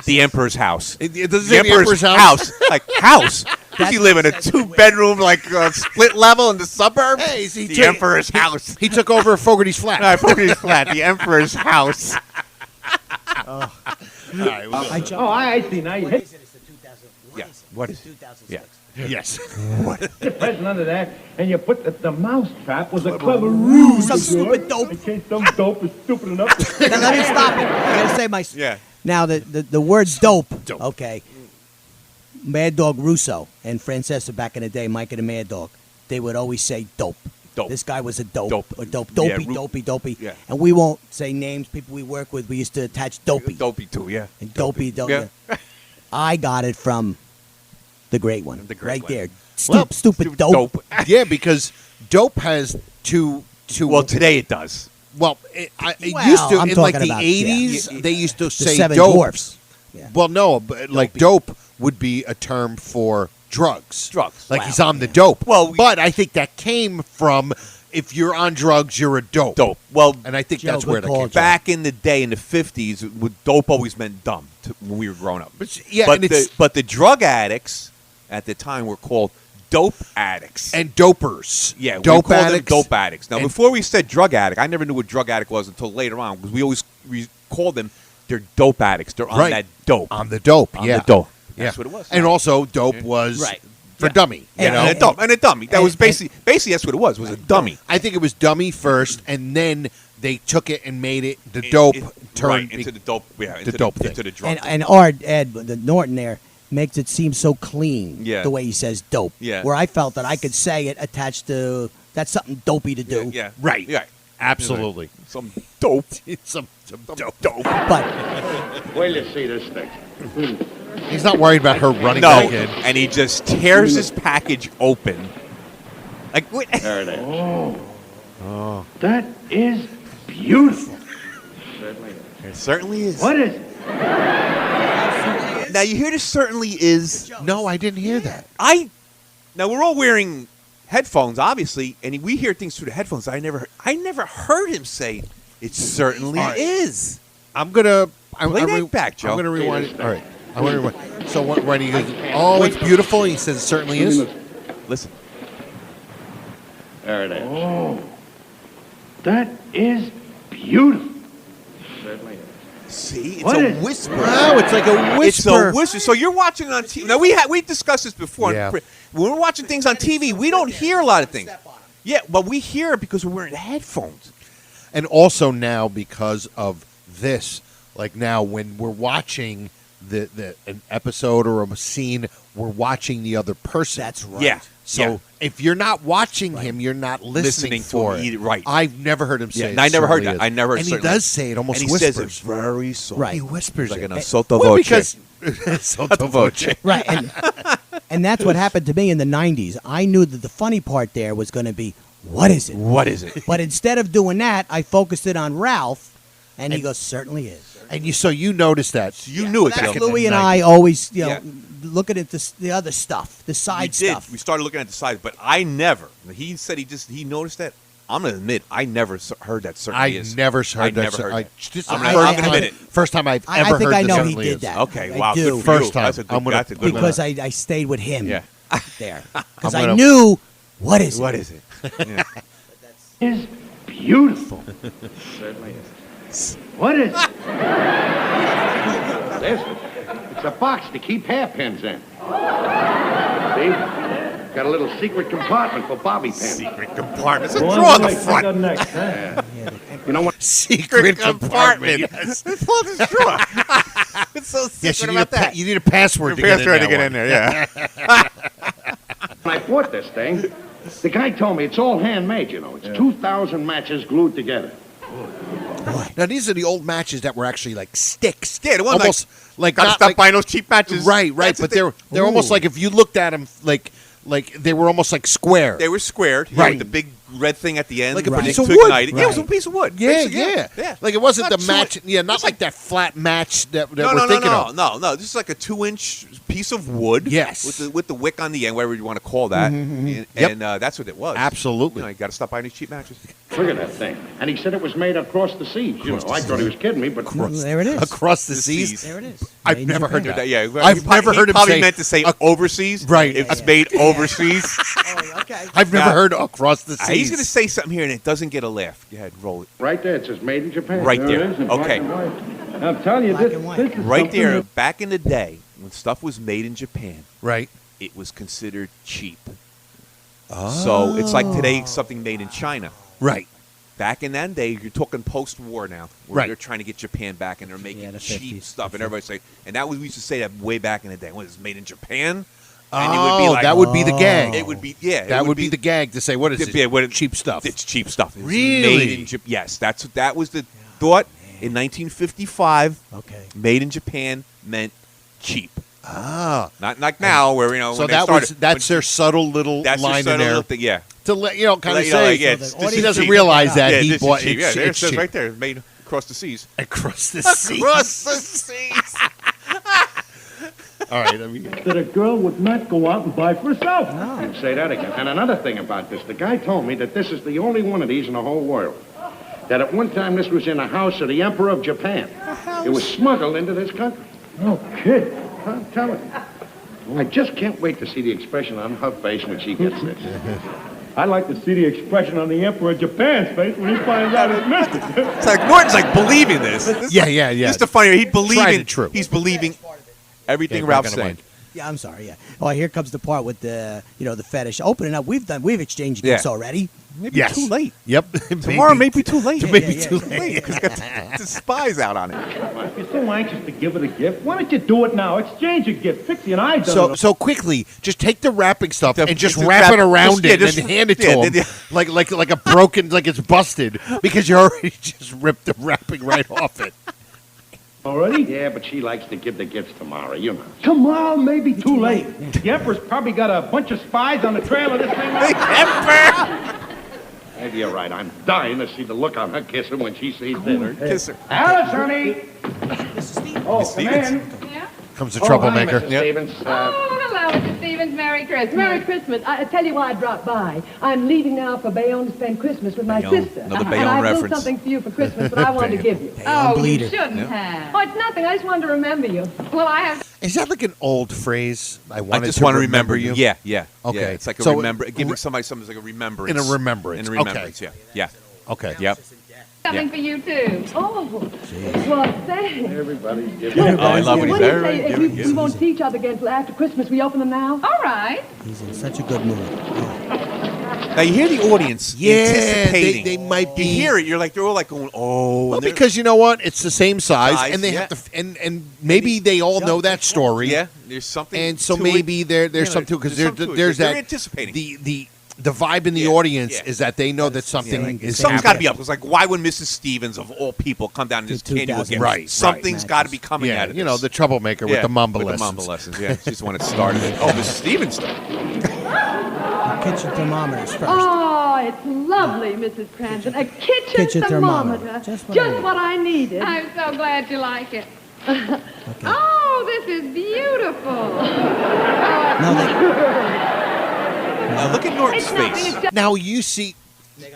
the Emperor's house. Does it The say Emperor's house, like house. Does he live in a 2-bedroom, like split level in the suburbs? Hey, the Emperor's house. He took over Fogarty's flat. No, Fogarty's flat. The Emperor's house. All right, well, I see. Now you hit Yeah. What is? Yeah. yes. the present under there, and you put the mousetrap was a clever ruse. Some of stupid yours, dope. In case some dope is stupid enough to Now let me stop it. I gotta say my. Yeah. Now the word dope. Okay. Mad Dog Russo and Francesa back in the day, Mike and the Mad Dog, they would always say dope. Dope. This guy was a dope. Dope. Or dope. Yeah, Dopey. Yeah. And we won't say names. People we work with, we used to attach dopey. Dopey too. Yeah. And dopey. Yeah. I got it from the great one. The great right one. there. Well, Stupid dope. Yeah, because dope has two. Well, today it does. Well, it Well, used to I'm in like talking the about, 80s. They used to The say Seven dope. Dwarfs. Yeah. Well, no, but like dope would be a term for drugs. Drugs. Like Wow. he's on the dope. Well, but I think that came from if you're on drugs, you're a dope. Dope. Well, And I think Joe, that's good where that call, came Joe. from. back in the day, in the 50s, dope always meant dumb when we were growing up. Yeah, but and it's but the drug addicts at the time were called dope addicts. and dopers. Yeah, we dope called addicts. them dope addicts. Now, And- before we said drug addict, I never knew what drug addict was until later on because we always called them, they're dope addicts. They're on Right. that dope. On the dope. On yeah, the dope. Yeah. That's what it was. And also, dope was Right. for Yeah. dummy. You Yeah, know, and a dummy. That and- was basically that's what it was a dummy. I think it was dummy first, and then they took it and made it the dope turned right, into the dope. Yeah, into dope thing. into the drug. And Ed, the Norton there, makes it seem so clean. Yeah. The way he says dope. Yeah. Where I felt that I could say it attached to that's something dopey to do. yeah, Right. Yeah, absolutely. some dope. It's some dope. But Wait till you see this thing. He's not worried about her running No, back in. and he just tears his package open. Like what? There it is. That is beautiful. It certainly is. What is it? Now you hear this certainly is. No, I didn't hear that. Now we're all wearing headphones, obviously, and we hear things through the headphones. I never heard him say it certainly is. I'm gonna Play that back, Joe. I'm gonna rewind it. All right, I'm gonna rewind. So when he goes, "Oh, it's beautiful," he says, "It certainly is." Listen. There it is. Oh, that is beautiful. Certainly is. See, it's What a is- whisper. Wow, it's like a It's whisper. a whisper. So you're watching it on TV. Now we discussed this before. Yeah. When we're watching things on TV, we don't hear a lot of things. Yeah, but we hear it because we're wearing headphones. And also now because of this, like now when we're watching an episode or a scene, we're watching the other person. that's right. Yeah. So yeah. if you're not watching him, you're not listening to for him it. either, right. I've never heard him say Yeah, it. and I never heard certainly that. is. I never heard And he certainly. does say it almost and he whispers. says it very soft. Right. He whispers Like it. an sotto Well, voce. because sotto voce. Right. And that's what happened to me in the 90s. I knew that the funny part there was going to be, what is it? What is it? But instead of doing that, I focused it on Ralph, and he goes, certainly is. And so you noticed that. You knew it That's back in Louis the and 90s. I always, Yeah. looking at the other stuff, the We side did. stuff. We started looking at the sides, but I never. He said he noticed that. I'm gonna admit I never heard that. Certainly I is. never heard I that. never heard that. Just I'm the gonna- first I'm gonna time- admit it. First time I've I ever think heard I the know he certainly did is. that. Okay, I wow. do. Good for First you. time. That's a good, I'm gonna- that's a good one. Because I stayed with him Yeah. there. Because I'm I gonna- knew, what is it? What is it? Yeah. Is beautiful. Certainly is. What is it? This, it's a box to keep hairpins in. See? Got a little secret compartment for bobby pins. Secret compartment. It's a Go drawer on the Mike, front. pick up next, huh? You know what? Secret compartment. Yes. It's all this drawer. It's so secret Yes, you need, about that. you need a password to Password get in there. Yeah. When I bought this thing, the guy told me it's all handmade, you know. It's 2,000 matches glued together. Now these are the old matches that were actually like sticks. Yeah, the one almost like Gotta not stop like, buying those cheap matches. right, That's but the they're almost like if you looked at them like they were almost like square. They were squared. Right. With the big red thing at the end. Like a for piece the- of to wood. ignite it. Yeah, it was a Right. piece of wood. yeah, Basically, yeah, Like it wasn't Not the match. two- Yeah, not it's like that flat match that No, we're no, no, thinking no, of. no. This is like a 2-inch piece of wood. Yes. With the wick on the end, whatever you want to call that. And Yep. that's what it was. Absolutely. You know, you got to stop buying these cheap matches. Look at that thing. And he said it was made across the seas. You know, I thought he was kidding me, but There it is. Across the The seas. seas. There it is. I've Made in never heard Japan. of that. Yeah, I've never heard he him probably say meant to say overseas. Right. It's made overseas. Oh, okay. I've never Now- heard across the seas. He's going to say something here and it doesn't get a laugh. Go ahead, roll it. right there, it says made in Japan. Right There it there. is in black Okay. and white. I'm telling you, Black this, and white. this is Right something there, that- back in the day, when stuff was made in Japan, right. it was considered cheap. So it's like today, something made in China. Right. Back in that day, you're talking post-war now, where Right. they're trying to get Japan back and they're making Yeah, the cheap 50s, stuff, the and everybody's like, and that was we used to say that way back in the day. When it's made in Japan, and Oh, it would be like, that would be the gag. it would be it That would be the gag to say, what is it? Yeah, what it- Cheap stuff. It's cheap stuff. It's Really? Made in Yes, that was the thought in 1955. Okay. Made in Japan meant cheap. Ah. Not like now, where So when they that started, that's their subtle little that's line their in subtle there little thing, yeah. to let kind of Let you say know, like, yeah, he doesn't realize that yeah, he this is bought cheap. Yeah, it's there it says cheap. right there, made across the seas. Across the seas. Across the seas. All right, I mean, That a girl would not go out and buy for herself. You say that again. And another thing about this, the guy told me that this is the only one of these in the whole world. That at one time this was in the house of the Emperor of Japan. It was smuggled into this country. No kid. I'm telling you. Well, I just can't wait to see the expression on her face when she gets this. I'd like to see the expression on the Emperor of Japan's face when he finds out he's missed it. It's like Norton's like believing this. yeah. Just to find out, Tried and true. He's believing everything Yeah, Ralph's back on the saying. mic. Yeah, I'm sorry. Yeah. Oh, here comes the part with the the fetish opening up. We've exchanged gifts already. Maybe Yes. too late. Yep. Tomorrow may be too late. Maybe too late. Because got the spies out on it. If you're so anxious to give it a gift, why don't you do it now? Exchange a gift. Pixie and I done it. So quickly, just take the wrapping stuff The- and just just wrap it wrap- around just- it yeah, just- and hand it to yeah, him yeah. like a broken, like it's busted because you already just ripped the wrapping right off it. Already? Yeah, but she likes to give the gifts tomorrow, you know. Tomorrow may be too late. The Emperor's probably got a bunch of spies on the trail of this thing. Maybe you're right. I'm dying to see the look on her kissing when she sees dinner. Kiss her. Alice, honey. Oh, come Stevens. in. Yeah? Comes the Hi, troublemaker. Mrs. Stevens. Oh, hello, Mr. Stevens. Merry Christmas. Merry Christmas. I tell you why I dropped by. I'm leaving now for Bayonne to spend Christmas with my Bayonne. sister. Another and Bayonne I built reference. something for you for Christmas that I wanted to give you. Oh, you bleeder. shouldn't have. Oh, it's nothing. I just wanted to remember you. Well, I have... Is that like an old phrase? I I just want to remember you. Yeah. Okay. Yeah, it's like a So, giving somebody something like a remembrance. In a remembrance. In a remembrance, Okay. yeah. Okay. Yep. something Yeah. for you, too. Oh, well, thanks. Everybody's giving. Oh, I love it. What He's do you very say if giving. we won't see each other again until after Christmas? We open them now? All right. He's in such a good mood. Now you hear the audience anticipating. they might be. You hear it. You're like they're all like going, oh. Well, and they're- because you know what? It's the same size, Size, and they yeah. have to, and maybe they all know that story. yeah, there's something. And so to maybe it. there's You know, something because something to it. there's They're that anticipating. the vibe in the Yeah, audience yeah. is that they know that something is Something's got to happening. be up. It's like, why would Mrs. Stevens, of all people, come down and just candy with him? Right, Something's right. got to be coming Yeah, out of you know, this. the troublemaker with the mamba with lessons. the mamba lessons. Yeah, she's the one that started it. Oh, Mrs. Stevens started. Kitchen thermometers first. Oh, it's lovely, Mrs. Cranston. A kitchen thermometer. Just Just what I what I needed. I'm so glad you like it. Oh, this is beautiful. Now look at Norton's It's nothing. face. It's just Now you see,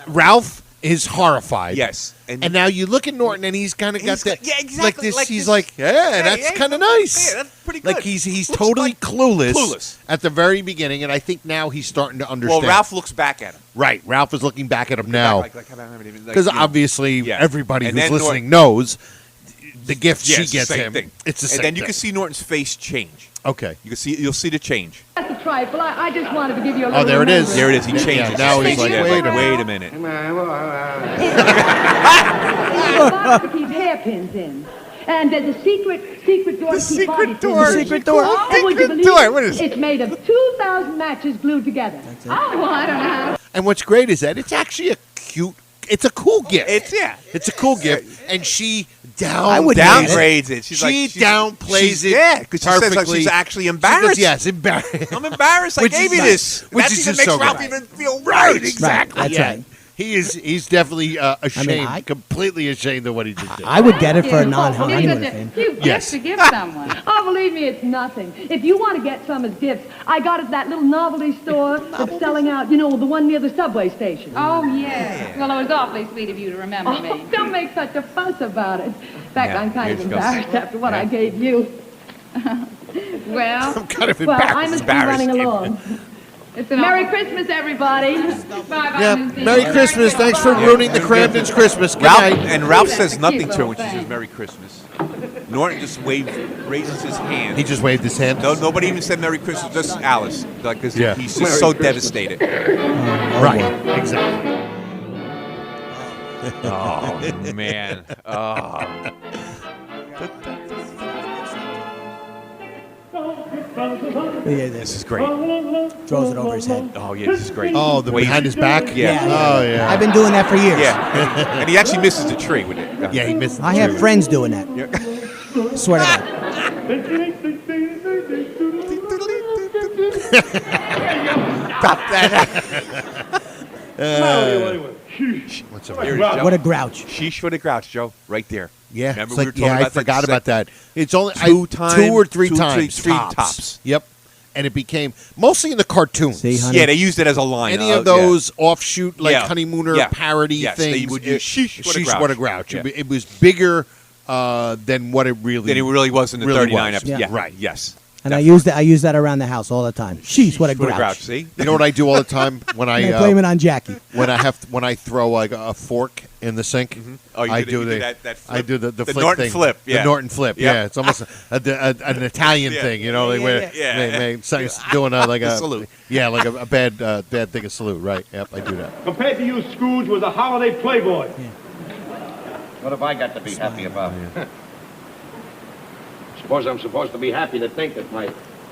Ralph is horrified. Yes, And now you look at Norton, and he's kind of got He's that. got- yeah, Like exactly, this, like he's this- like, yeah, that's yeah, kind of nice. yeah, that's pretty good. Like he's Looks totally like clueless at the very beginning, and I think now he's starting to understand. Well, Ralph looks back at him Right, Ralph is looking back at him now because because obviously yeah. everybody And who's then listening knows the gift yeah, she it's the gets same him. thing. It's the and same then you thing. can see Norton's face change. Okay. You'll see the change. a trifle. I just wanted to give you a little Oh, there it is. There it is. He Yeah, changes. now His he's face, like, yeah, wait a minute. wait a minute. a box to keep hairpins in. And there's a secret door to keep body pins in. secret door. And would you believe door. it? What is it? It's made of 2,000 matches glued together. Oh, well, I don't know how to... And what's great is that it's actually a cute. It's a cool gift. It's a cool gift, and she downgrades it. She's like, downplays it. Yeah, because she says like perfectly. she's actually She embarrassed. goes, yes, embarrassed. I'm embarrassed. I Which gave is you nice. this. Which That is even just makes so Ralph good. even feel Right, right. exactly. That's yeah. right. He's definitely ashamed, I- completely ashamed of what he just did. I would get it for a It's non-honeymoon such a thing. cute gift Yes. to give someone. Oh, believe me, it's nothing. If you want to get some as gifts, I got it at that little novelty store that's selling out, the one near the subway station. Oh, yes. Well, it was awfully sweet of you to remember Oh, me. don't make such a fuss about it. In fact, Yeah, I'm kind of here she goes. embarrassed after what I gave you. Well, I'm kind of Well, I embarrassed. must be running along. it's an Merry awful- Christmas, everybody. Bye-bye, Yeah, Miss Stevens. Merry Christmas. Thanks for ruining the Cramden's Christmas. Good Ralph night. and Ralph That's says a nothing cute to her when little she says thing. Merry Christmas. Norton just raises his hand. He just waved his hand. No, nobody even said Merry Christmas. Just Alice, because Yeah. he's just Merry so Christmas. devastated. Right, exactly. Oh man. Oh. This is great. Throws it over his head. Oh yeah, this is great. Oh, the Wait. behind his back? Yeah. Oh, yeah. I've been doing that for years. Yeah, and he actually misses the tree with it. Yeah, he missed the I have tree. friends doing that. Swear to God. Stop that. What's Here up? it is, Joe. What a grouch. Sheesh for the grouch, Joe. Right there. Yeah, Remember it's we like, were talking I about forgot that? about that. It's only Two or three two, times. three tops. Yep. And it became mostly in the cartoons. See, honey? Yeah, they used it as a line. Any of those offshoot, like Yeah. Honeymooner Yeah. parody Yes, things. they would use sheesh, what a grouch. what a grouch. Yeah. It was bigger than what it really Then it really was in the really 39 was. episode. Yeah. Yeah. Right. Yes. And I use that around the house all the time. Sheesh, what a What a grouch. grouch. See? You know what I do all the time when And I I blame it on Jackie. when I throw like a fork in the sink. Oh, you I did do you the did that flip? I do the The flick Norton thing. flip, yeah. The Norton flip. Yep. Yeah, it's almost an Italian Yeah. thing. You know, like where yeah. it's doing like The a salute. Yeah, like a bad thing of salute. Right. Yep, I do that. Compared to you, Scrooge was a holiday playboy. What have I got to be happy about? Suppose I'm supposed to be happy to think that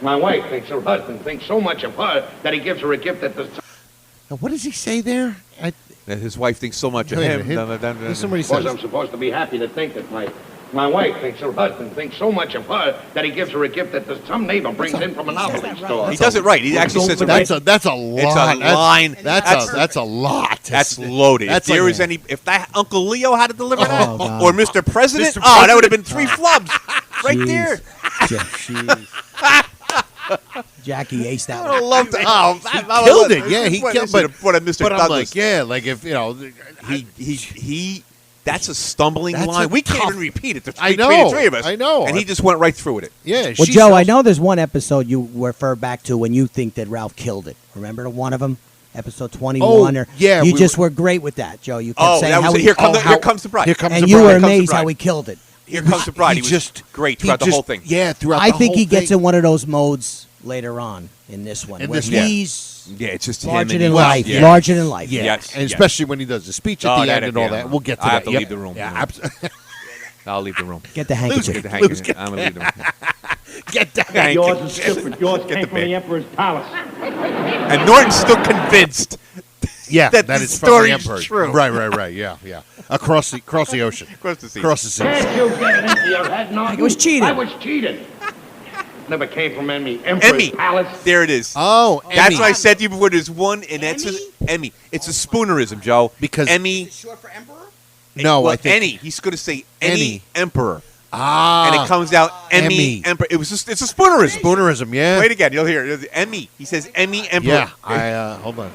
my wife thinks her husband thinks so much of her that he gives her a gift that the... Now, what does he say there? That his wife thinks so much of Wait a him. minute. Somebody Suppose says. I'm supposed to be happy to think that my wife thinks her husband thinks so much of her that he gives her a gift that some neighbor brings in from a novelty store. He does it right. He actually says it right. That's a lot. It's a line. That's a lot. That's loaded. That's if there like- was if that Uncle Leo had to deliver that, God. or Mr. President, Mr. that would have been 3 flubs right Jeez. there. Jeez. Jackie aced that I one. love that. Oh, He killed it. Yeah, he killed. But Mr. But I'm Douglas, like, yeah, like if you know, he. That's a stumbling That's line. a We can't tough- even repeat it. I Between know, the three of us. I know. And he just went right through with it. yeah. Well, she Joe, sells- I know there's one episode you refer back to when you think that Ralph killed it. Remember one of them? Episode 21? Oh, or yeah, You we just were great with that, Joe. You kept Oh, saying that how was he, here comes the bride. Here comes and the you bride. were Here comes the amazed bride. how he killed it. Here comes the bride. He was just great he throughout the just- whole thing. Yeah, throughout. I the think whole he gets thing. in one of those modes later on in this one, In where this one. he's Yeah, it's just larger him than and life. Yeah. Larger than life. Yeah, Yes, and yes. especially when he does the speech at Oh, the that end at and the all end. that. We'll get to I that. have to Yep. leave the room. Yeah, absolutely. I'll leave the room. Get the handkerchief. Get the handkerchief. I'm gonna leave the room. Get that. Thank Yours you. is different. Yours Get came the from the bag. Emperor's palace. And Norton's still convinced. Yeah, that that the is from the story's Emperor. true. Right. Yeah. Across the ocean. Across the sea. Across the sea. Can't you get it into your head, Norton? It was cheating. I was cheated. Never came from any Emperor's Emmy. palace. There it is. Oh, That's Emmy. what I said to you before. There's one, and that's Emmy. It's a spoonerism, Joe. Because- Emmy. Short for emperor? No, well, I think any. He's going to say any Any. emperor, Ah, and it comes out Emmy, Emmy. emperor. It was just, it's a spoonerism. spoonerism. Yeah. Wait again, you'll hear it. Emmy. He says Emmy emperor. Yeah. I hold on.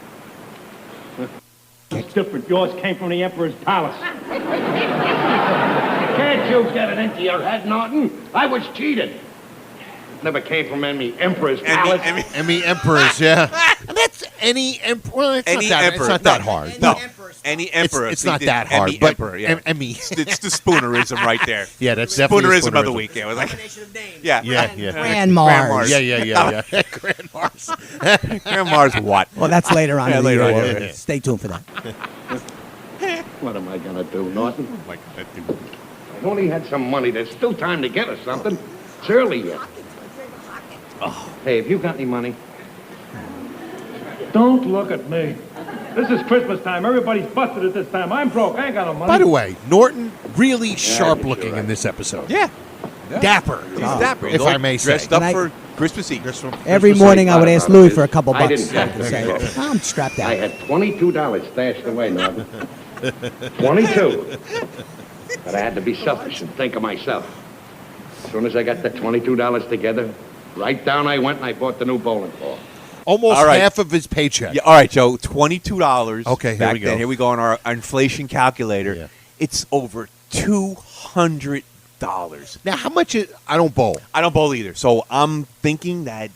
It's different. Yours came from the Emperor's palace. Can't you get it into your head, Norton? I was cheated. Never came from any Emperor's palace. Emmy emperors. Yeah. That's any emperor. Well, it's Any not that. emperor. It's not that hard. No. Any emperor. It's They not did that hard. Emmy But emperor. Yeah. Emmy. It's the spoonerism right there. Yeah, that's definitely a Spoonerism of the spoonerism. week. Yeah, it was like, Combination of names. yeah, Yeah. Grand Mars. Yeah. Grand Mars. Grandma's what? Well, that's later on. Yeah, in the later year. on, yeah. Stay tuned for that. What am I going to do, Norton? Like that dude. I've only had some money. There's still time to get us something. It's early yet. Hey, have you got any money? Don't look at me. This is Christmas time. Everybody's busted at this time. I'm broke. I ain't got no money. By the way, Norton really sharp you're looking right. in this episode. Yeah. Dapper. He's dapper. If I may say. Dressed up And I- for Christmas Eve. Every Christmas morning Eve. I would ask Louis for a couple I bucks. didn't to say, I'm strapped I out. had $22 stashed away, Norton. 22. But I had to be selfish and think of myself. As soon as I got the $22 together, right down I went and I bought the new bowling ball. Almost All right. half of his paycheck. Yeah, all right, Joe. $22. Okay, here back we go. Then. Here we go on our inflation calculator. Yeah. It's over $200. Now, how much is... I don't bowl. I don't bowl either, so I'm thinking that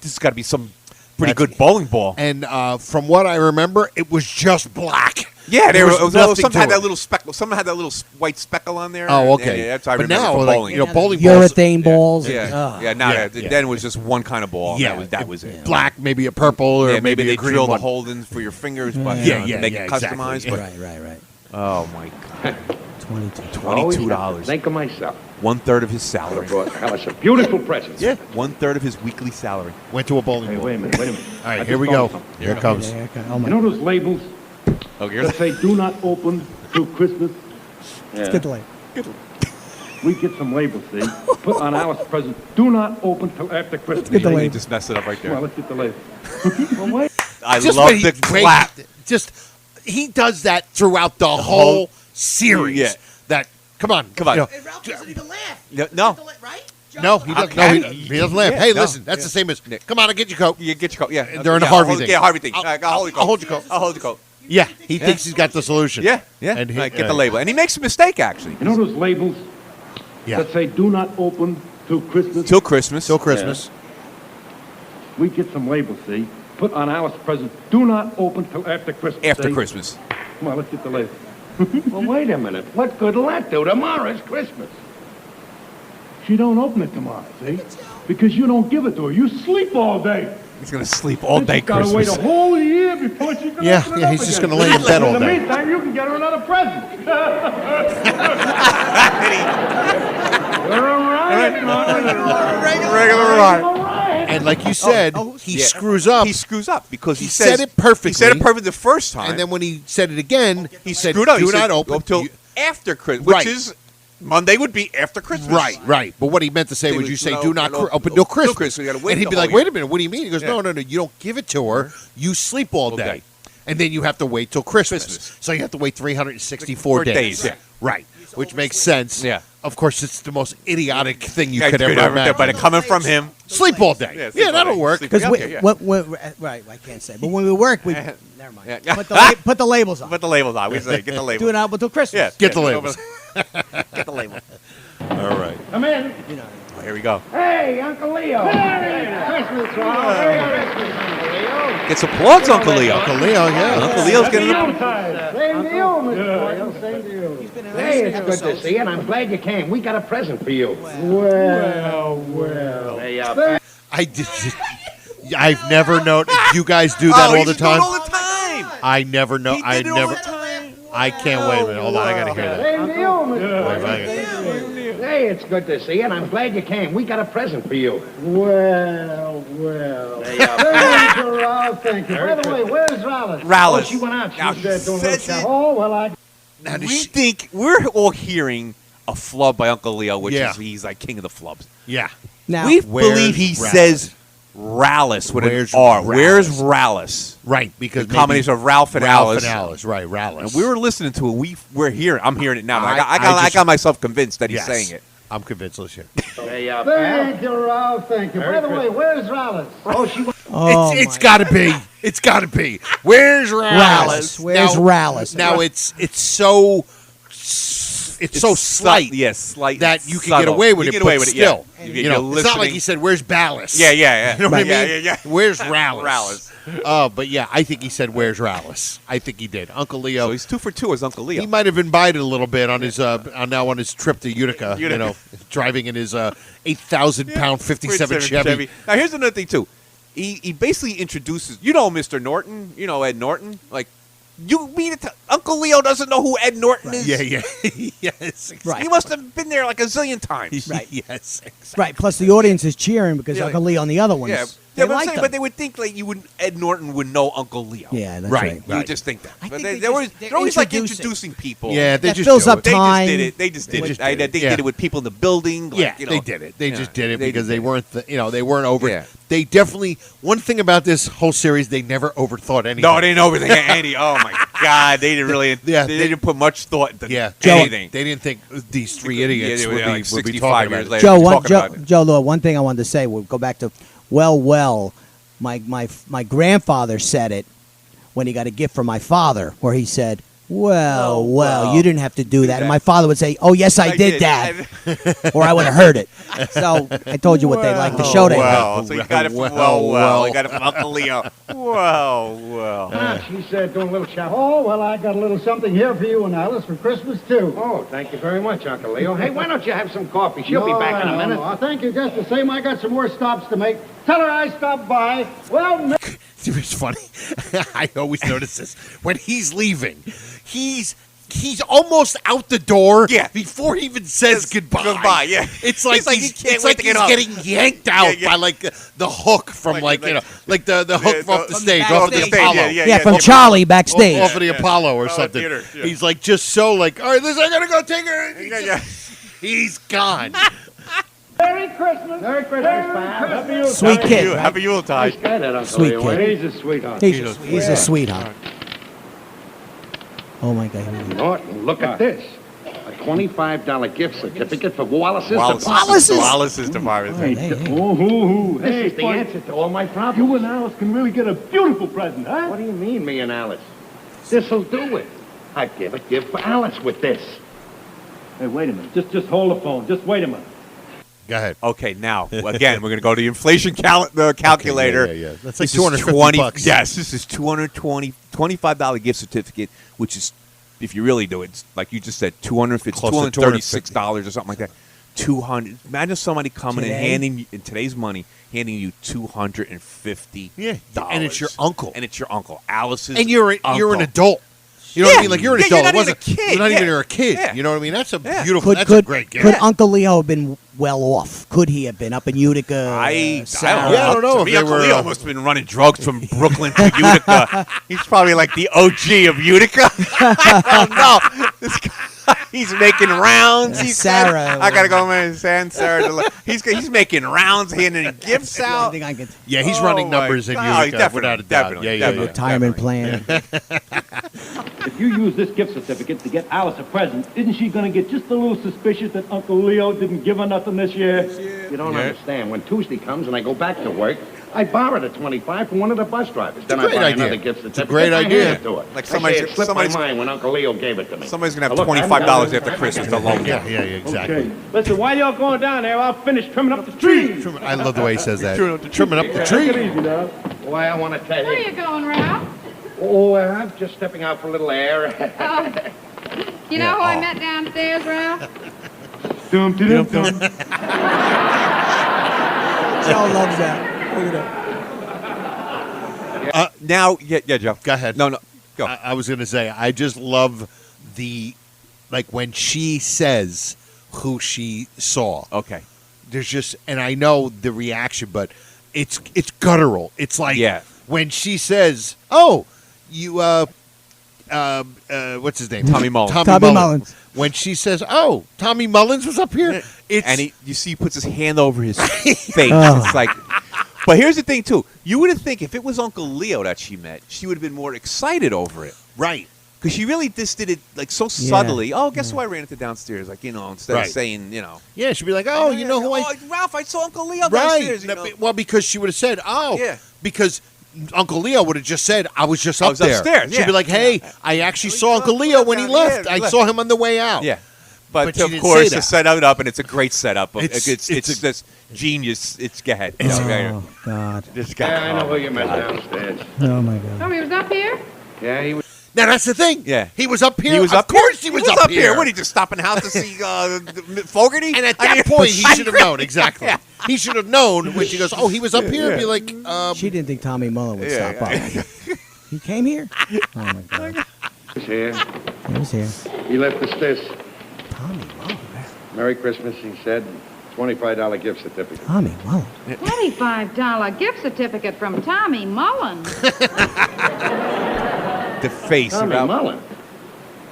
this has got to be some pretty That's- good bowling ball. And from what I remember, it was just black. Yeah, There was nothing some to had it. that little speckle. Some had that little white speckle on there. Oh, okay. Yeah, that's what I But remember now, from like, bowling. you know, bowling balls... Urethane balls. yeah, Ugh. yeah. Now Yeah, that- yeah. then it was just one kind of ball. Yeah, that was it. Black, maybe a purple, or Yeah, maybe a they green drill one. the hole in for your fingers, but Yeah, to make it exactly. customized. Yeah. But Right. oh my god, 22. $22. Think of myself. 1/3 of his I salary. brought Alice a beautiful present. Yeah. 1/3 of his weekly salary. Went to a bowling Hey, ball. wait a minute. All right, I here just we thought go. of something. Here it comes. Oh, my. You know those labels Oh, here's that say do not open through Christmas? Let's get the light. We get some labels, see? Put on Alice's present, do not open till after Christmas. get the You label. just messed it up right Come on, there. let's get the label. Well, wait. I Just love when the he- clap. Just he does that throughout the whole series. Yeah. That come on. Come on. you know, Hey, Ralph doesn't even laugh. No. Right? no, he doesn't. Okay. No, he doesn't laugh. Yeah, Hey, no. listen, that's the same as. Come on, I'll get your coat. You get your coat. Yeah. They're in a Yeah, Harvey hold- thing. Yeah, Harvey thing. I'll- All right, I'll hold your coat. I'll hold your coat. I'll hold your coat. Yeah, he thinks he's got the solution. Yeah, yeah. And he- All right, get the label. And he makes a mistake, actually. You know those labels Yeah. that say "Do not open till Christmas"? Till Christmas. Till Christmas. We get some labels, see? Put on Alice's present, "Do not open till after Christmas." After see? Christmas. Come on, let's get the label. Well, wait a minute. What good will that do? Tomorrow's Christmas. She don't open it tomorrow, see? Because you don't give it to her. You sleep all day. He's going to sleep all day She's gotta wait Christmas. a whole year before she can Yeah, open it yeah, up he's just again. gonna lay in bed all In the day. meantime, you can get her another present. You're a riot, Regular ride. And like you said, he Yeah. screws up. He screws up because He he says, said it perfectly. He said it perfect the first time. and then when he said it again, he said, screwed up. "Do He said, not open till You- after Christmas, Right. which is Monday would be after Christmas. Right, right. But what he meant to say They was, would- you say, no, "Do not no, open no, till Christmas." Christmas. You gotta wait and he'd the be whole like, year. "Wait a minute, what do you mean?" He goes, Yeah. "No, no, no. You don't give it to her. You sleep all All day, day. and then you have to wait till Christmas. Christmas. So you have to wait 364 days. Yeah. Right, which makes sense. Yeah. Of course, it's the most idiotic thing you Yeah, could ever imagine. but it coming from him. Sleep all day. Yeah, sleep all that'll day. work. Sleep- Because Okay, yeah. right, I can't say. But when we work, we never mind. Yeah. Put the labels on. Put the labels on. We say, get the label. Do it out until Christmas. Yeah, Get the yeah, labels. Get the label. All right. Come in. Oh, here we go. Hey, Uncle Leo. Christmas, Get some plugs, Uncle Leo. Uncle Leo, yeah. Uncle Leo's getting the Same to you, Mr. Boyle. Same to you. Hey, it's good to see you, and I'm glad you came. We got a present for you. Well. Hey, I've never known. You guys do that Oh, all he the used to do it time. all the time. I never know. He I did it all never. the time. I can't wait a minute. Hold on, I gotta hear that. Same to you, Mr. Wait, wait, wait. Hey, it's good to see you, and I'm glad you came. We got a present for you. Well. Thank you, Ralph. Thank you. By the way, where's Ralph? Rallis. Oh, she went out. She Now, was he doing a little says shopping. it. Oh, well, I... Now, does We she- think we're all hearing a flub by Uncle Leo, which Yeah. is he's like king of the flubs. yeah. Now, We where's believe he Rallis? says Rallis with Where's an R. Rallis? Where's Rallis? Right, because The combination of Ralph and Ralph Alice. and Alice, right? Rallis. And we were listening to it. We're hearing. I'm hearing it now. I I just- got myself convinced that he's Yes. saying it. I'm convinced. Let's hear. Hey, Thank you, Ralph. Thank you. By the way, where's Ralph? Oh, she went. It's got to be. It's got to be. Where's Rallis? Rallis. Where's now, Rallis? Now it's so so slight. Yes, slight. that you can subtle. get away with You it, get but away with still, it. Yeah. you know, it's not like listening. he said, "Where's Ballas?" Yeah, yeah. You know what I Yeah, mean? yeah. Where's Rallis? Rallis. But yeah, I think he said, "Where's Rallis?" I think he did. Uncle Leo. So he's 2 for 2 as Uncle Leo. He might have imbibed a little bit on his on his trip to Utica. You know, driving in his 8,000-pound 57 Chevy. Now here's another thing too. He basically introduces, Mr. Norton, Ed Norton. Like, you mean it? Uncle Leo doesn't know who Ed Norton is? Yeah, yeah, yes, Right. He must have been there like a zillion times. Right. yes, exactly. Right. Plus, the audience is cheering because Yeah. Uncle Leo on the other ones. Yeah, They but I'm like saying, them. but they would think like Ed Norton would know Uncle Leo. Yeah, that's Right. right. You would just think that. I But think they're always like introducing. introducing people. Yeah, they That just fills do up it. They time. just did it. They just did They it. just I did it. think Yeah. did it with people in the building. Like, Yeah, you know. they did it. They Yeah, just did it they because did they it. weren't, they weren't over. Yeah. They definitely. One thing about this whole series, they never overthought anything. No, they didn't overthink Andy. Oh my God, they didn't really. Yeah, they they- didn't put much thought into Yeah, anything. They didn't think these three idiots Yeah, would, they were like be, would be 65 talking years about it. later. Joe, talking about it. Joe, Lord, one thing I wanted to say. We'll go back to my grandfather said it when he got a gift from my father, where he said, "Well, you didn't have to do that." And my father would say, "Oh, yes, I did, Dad," or I would have heard it. So I told you what they like, the show they like. Well, so you got it from well. You got it from Uncle Leo. Well. She said, doing a little shout. Oh, well, I got a little something here for you and Alice for Christmas, too. Oh, thank you very much, Uncle Leo. Hey, why don't you have some coffee? She'll be back in a minute. No, thank you just the same. I got some more stops to make. Tell her I stopped by. Well, It's funny. I always notice this. When he's leaving, he's almost out the door before he even says goodbye. Goodbye, yeah. It's like He's like, he can't wait to get he's up. getting yanked out Yeah. by like the hook from Like the hook off the from stage, the off the backstage. Apollo. Yeah, from Charlie backstage. Off of the Apollo or something. theater, yeah. He's like just so like, all right, listen, I gotta go take her. Yeah. He's gone. Merry Christmas. Merry Christmas, pal. Happy Yuletide. Sweet kid. Right? Happy Yuletide. Nice guy, that Uncle Sweet Leo, kid. ain't he? He's a sweetheart. He's a sweetheart. Oh my God. Norton, look at this. A $25 gift certificate for Wallace's Wallace's? Wallace's department. Hey, Hey. This Hey, is the fun. answer to all my problems. You and Alice can really get a beautiful present, huh? What do you mean, me and Alice? This'll do it. I'd give a gift for Alice with this. Hey, wait a minute. Just hold the phone. Just wait a minute. Go ahead. Okay, now again, we're going to go to the inflation calculator. Okay, yeah. That's like This is $250. Yes, this is $25 gift certificate, which is, if you really do it, it's like you just said, Close to $236 or something like that. 200. Imagine somebody coming and Today? handing you, in today's money, handing you $250. Yeah, and it's your uncle. And it's your uncle, Alice's. And you're an uncle. adult. You know what I mean? Like you're an Yeah, adult. you're not It wasn't. even a kid. You're not even Yeah. a kid. Yeah. You know what I mean? That's a Yeah. beautiful. That's a Could great gift. could Uncle Leo have been well off? Could he have been up in Utica? I Sarah? Yeah, I don't know To if me, they Uncle were, Leo must have been running drugs from Brooklyn to Utica. He's probably like the OG of Utica. I don't know. This guy, he's making rounds. He said, Sarah. I gotta go, man. Sarah. He's making rounds, handing gifts out. I think I could. Yeah, he's running my numbers in God. Utica, Definitely, without a doubt. definitely, Yeah, definitely. Retirement plan. If you use this gift certificate to get Alice a present, isn't she going to get just a little suspicious that Uncle Leo didn't give her nothing this year? You don't understand. When Tuesday comes and I go back to work, I borrow the $25 from one of the bus drivers. Then great I buy idea. another gift certificate. It's a great I hand idea. it to her. Like I somebody's- say it slipped somebody's- my mind when Uncle Leo gave it to me. Somebody's gonna have Now, look, I haven't $25 got after it. Christmas to loan Yeah, you. yeah, exactly. Okay. Listen, while y'all going down there, I'll finish trimming up the trees. I love the way he says that. Trimming up the Take it tree. easy now. Why, I want to tell Where are you. you going, Ralph? Oh, I'm just stepping out for a little air. Oh. You know who I met downstairs, Ralph? Dum, dum, dum. Joe loves that. Look at that. Now, yeah, Joe. Go ahead. No, go. I was going to say, I just love like when she says who she saw. Okay. There's just, and I know the reaction, but it's guttural. It's like Yeah. when she says, "Oh, you what's his name? Tommy Mullins. Tommy Mullins. When she says, "Oh, Tommy Mullins was up here," it's And you see, he puts his hand over his face. Oh. It's like, but here's the thing too. You wouldn't think if it was Uncle Leo that she met, she would have been more excited over it. right. Because she really just did it like so subtly. Oh, guess who I ran into downstairs? Like, instead Right. of saying, Yeah, she'd be like, "Oh, you know who I." Ralph, I saw Uncle Leo Right. downstairs. You know? Well, because she would have said, "Oh," Yeah. because Uncle Leo would have just said, "I was just I up was there." upstairs, She'd yeah. be like, "Hey, I actually saw Uncle Leo when he Yeah, left. he I left. saw him on the way out." Yeah. But But she of didn't course, say to that. set it up, and it's a great setup. It's- It's it's this genius. It's go ahead. Oh God. This guy. Yeah, I know who you met downstairs. Oh my God. Oh, he was up here? Yeah, he was. Now that's the thing. Yeah. he was up here. He was of up here. course, he was up here. What, he just stop in the house to see Fogarty? And at that point, he should have known exactly. He should have known when she goes, "Oh, he was up here." Be like, She didn't think Tommy Mullen would Yeah, stop by. He came here? Oh my God. He was here. He was here. He left us this. Tommy Mullen. Merry Christmas, he said. $25 gift certificate. Tommy Mullen. $25 gift certificate from Tommy Mullen. The face. Tommy about- Mullen.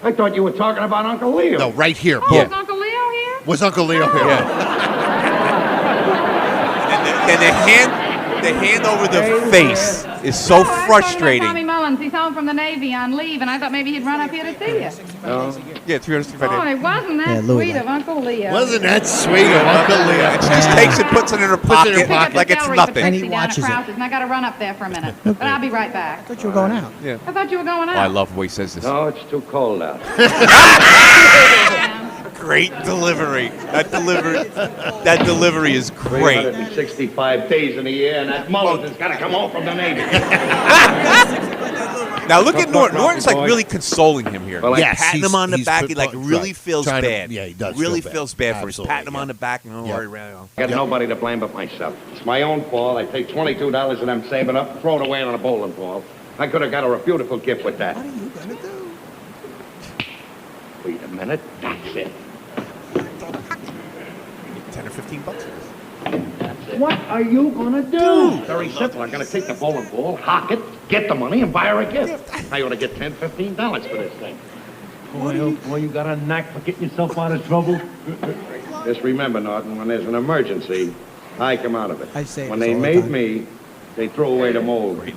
I thought you were talking about Uncle Leo. "No, right here." Oh, Boom. is Uncle Leo here? Was Uncle Leo here? And the hand over the face is so Oh, I was talking about frustrating. Tommy Mullins. He's home from the Navy on leave, and I thought maybe he'd run up here to see you. Yeah, 365 Oh, days. it wasn't that Yeah, Louis sweet of Uncle Leo. Wasn't that sweet of Uncle Leo? And she just takes it, puts it in her pocket, it in her pocket. like it's Gallery for nothing. And he Trixie down at watches it. Krause's, and I got to run up there for a minute. But I'll be right back. I thought you were going out. I thought you were going out. Oh, I love the way he says this. No, it's too cold out. Great delivery. That delivery is great. 365 days in a year, and that Mullins has got to come home from the Navy. Now look at Norton. Rocky Norton's like boy. really consoling him here. Well, Like yes, patting him on the he's back. put- He like really right. feels Trying to- bad. yeah, he does Really feel bad. feels bad for him. He's Absolutely, patting him on the back. No Yeah. worry, around. I got nobody to blame but myself. It's my own fault. I take $22 that I'm saving up and throw it away on a bowling ball. I could have got her a beautiful gift with that. What are you going to do? Wait a minute. That's it. 10 or 15 bucks. What are you gonna do? Very simple. I'm going to take the bowling ball, hock it, get the money, and buy her a gift. I ought to get $10, $15 for this thing. Boy, you got a knack for getting yourself out of trouble. Just remember, Norton, when there's an emergency, I come out of it. I say when this they all the made time. me, they threw away the mold. They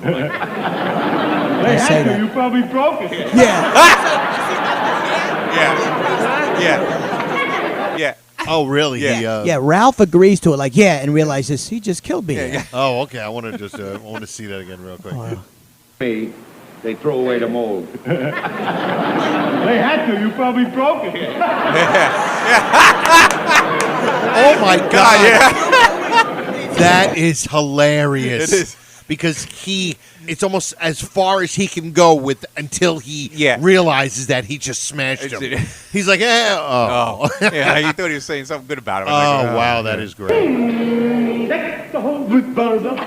say had to. that. You probably broke it. Yeah. Yeah. Oh, really? Yeah. Yeah, Ralph agrees to it, like, yeah, and realizes he just killed me. Yeah. Oh, okay. I want to just I want to see that again real quick. Me, they threw away the mold. They had to. You probably broke it. Oh my God! Yeah. That is hilarious. It is. Because it's almost as far as he can go with until he realizes that he just smashed him. He's like, Oh. Yeah, you thought he was saying something good about him. Oh, wow, that is great. The whole good bird up.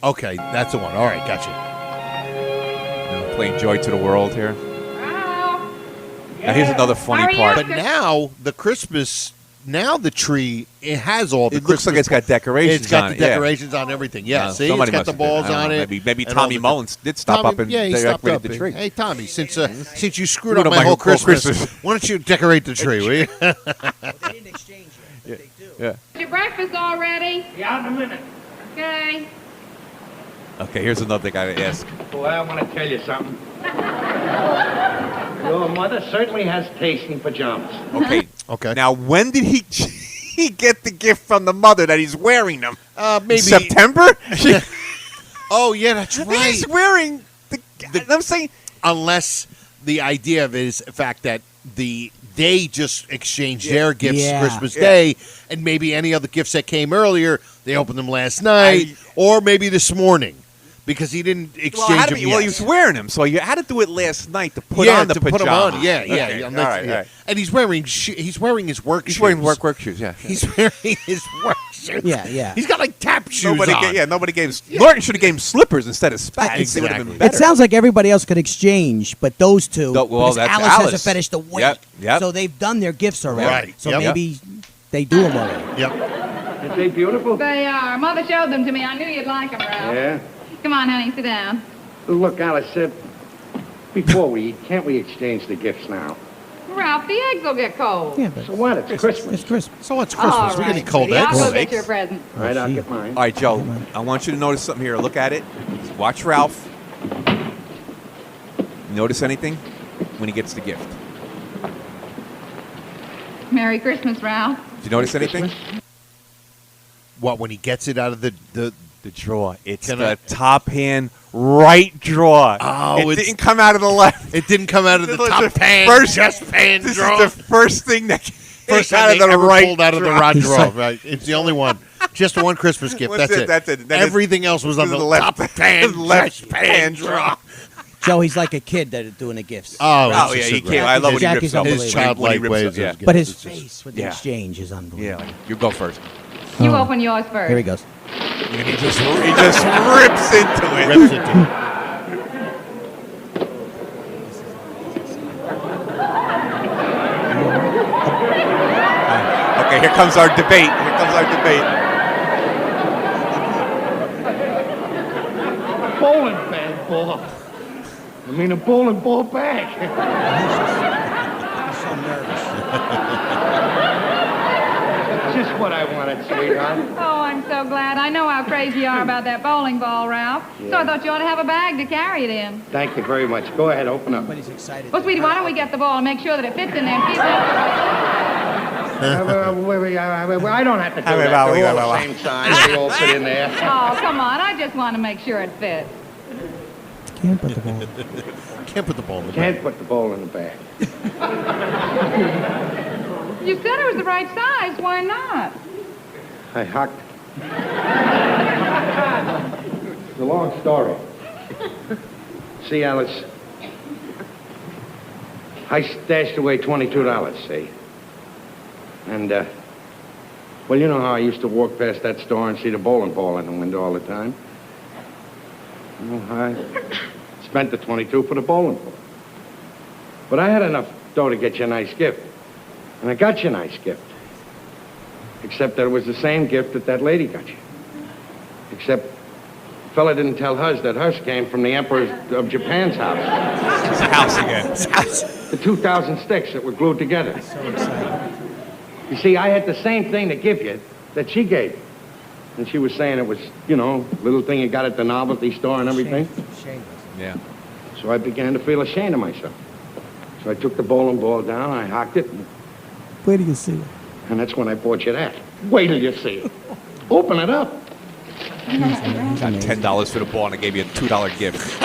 Okay, that's the one. All right, gotcha. Playing Joy to the World here. Now here's another funny part. But now the Christmas, the tree, it has all the. It looks like it's got decorations. It's got on the it, yeah. decorations on everything. Yeah, see, it's somebody got must the have been. balls I don't on know. it. Maybe and Tommy all the- Mullins did stop up and he stopped decorated up. the tree. Hey, Tommy, since you screwed Screwed up up my my whole whole Christmas, Christmas. why don't you decorate the tree, will you? They didn't exchange it, but they do. Yeah. Is your breakfast all ready? Yeah, in a minute. Okay. Okay, here's another thing I gotta ask. Well, I want to tell you something. Your mother certainly has taste in pajamas. Okay. Okay. Now, when did he get the gift from the mother that he's wearing them? Maybe September? Oh yeah, that's right. He's wearing I'm saying, Unless the idea of it is the fact that they just exchanged their gifts Yeah. Christmas Day, and maybe any other gifts that came earlier, they opened them last night, or maybe this morning, because he didn't exchange them yet. well, he was wearing them, so you had to do it last night to put on the to pajamas. put them on. Yeah, yeah. Okay, I'm all not- right, yeah. all right. And he's wearing his work shoes. He's wearing work shoes, yeah. He's wearing his work shoes. Yeah, yeah. He's got like tap shoes Nobody on. nobody gave Norton should have gave him slippers instead of spats. Exactly. It would have been It better. sounds like everybody else could exchange, but those two, Well, because that's Alice has a Alice. fetish to wait. Yep. So they've done their gifts already. Right. So Yep. maybe they do them already. Yep. Aren't they beautiful? They are. Mother showed them to me. I knew you'd like them, Ralph. Yeah. Come on, honey, sit down. Look, Alice, before we eat, can't we exchange the gifts now? Ralph, the eggs will get cold. Yeah, but So what? It's Christmas. it's Christmas. So it's Christmas. All We're right, getting cold sweetie, I'll go eggs. get your present. All right, I'll get mine. All right, Joe, I want you to notice something here. Look at it. Watch Ralph. Notice anything when he gets the gift? Merry Christmas, Ralph. Did you notice anything? What, when he gets it out of the The drawer. It's Can the I- top hand right drawer. Oh, it it's- didn't come out of the left. It didn't come out of the This is top the pan, first- chest pan This drawer. is the first thing that First came time out of they the ever right pulled out of the drawer. right drawer. Right, it's the only one. Just one Christmas gift. That's That's it, it. that's it. Then Everything else was on to the the left- top pan, left chest pan drawer. Joe, he's like a kid that are doing the gifts. Oh, Oh, yeah, he can't. I love when he Jackie's rips up. unbelievable. his When he childlike rips ways. up, yeah. is good. But his It's just- face with the Yeah. exchange is unbelievable. Yeah, like, you go first. You open yours first. Here he goes. And he just rips into it. rips into it. Okay, here comes our debate. Here comes our debate. Bowling bag ball. I mean, a bowling ball bag. He's so nervous. Just what I wanted, sweetheart. Oh, I'm so glad. I know how crazy you are about that bowling ball, Ralph. So I thought you ought to have a bag to carry it in. Thank you very much. Go ahead, open up. But he's excited. Well, sweetie, why don't we get the ball and make sure that it fits in there and keep it? I don't have to do that. They're all the same size. They all fit in there. Oh, come on. I just want to make sure it fits. Can't put the ball. Can't put the ball in the bag. Can't put the ball in the bag. You said it was the right size. Why not? I hucked. It's a long story. See, Alice, I stashed away $22, see? And, well, you know how I used to walk past that store and see the bowling ball in the window all the time? Well, I spent the 22 for the bowling ball. But I had enough dough to get you a nice gift. And I got you a nice gift. Except that it was the same gift that lady got you. Except Fella didn't tell Hus that Hus came from the Emperor of Japan's house. His house again. The 2,000 sticks that were glued together. So excited. You see, I had the same thing to give you that she gave. And she was saying it was, little thing you got at the novelty store and everything. Shame. Yeah. So I began to feel ashamed of myself. So I took the bowling ball down, I hocked it, Where do you see it? and that's when I bought you that. Wait till you see it. Open it up. Got $10 for the ball, and I gave you a $2 gift.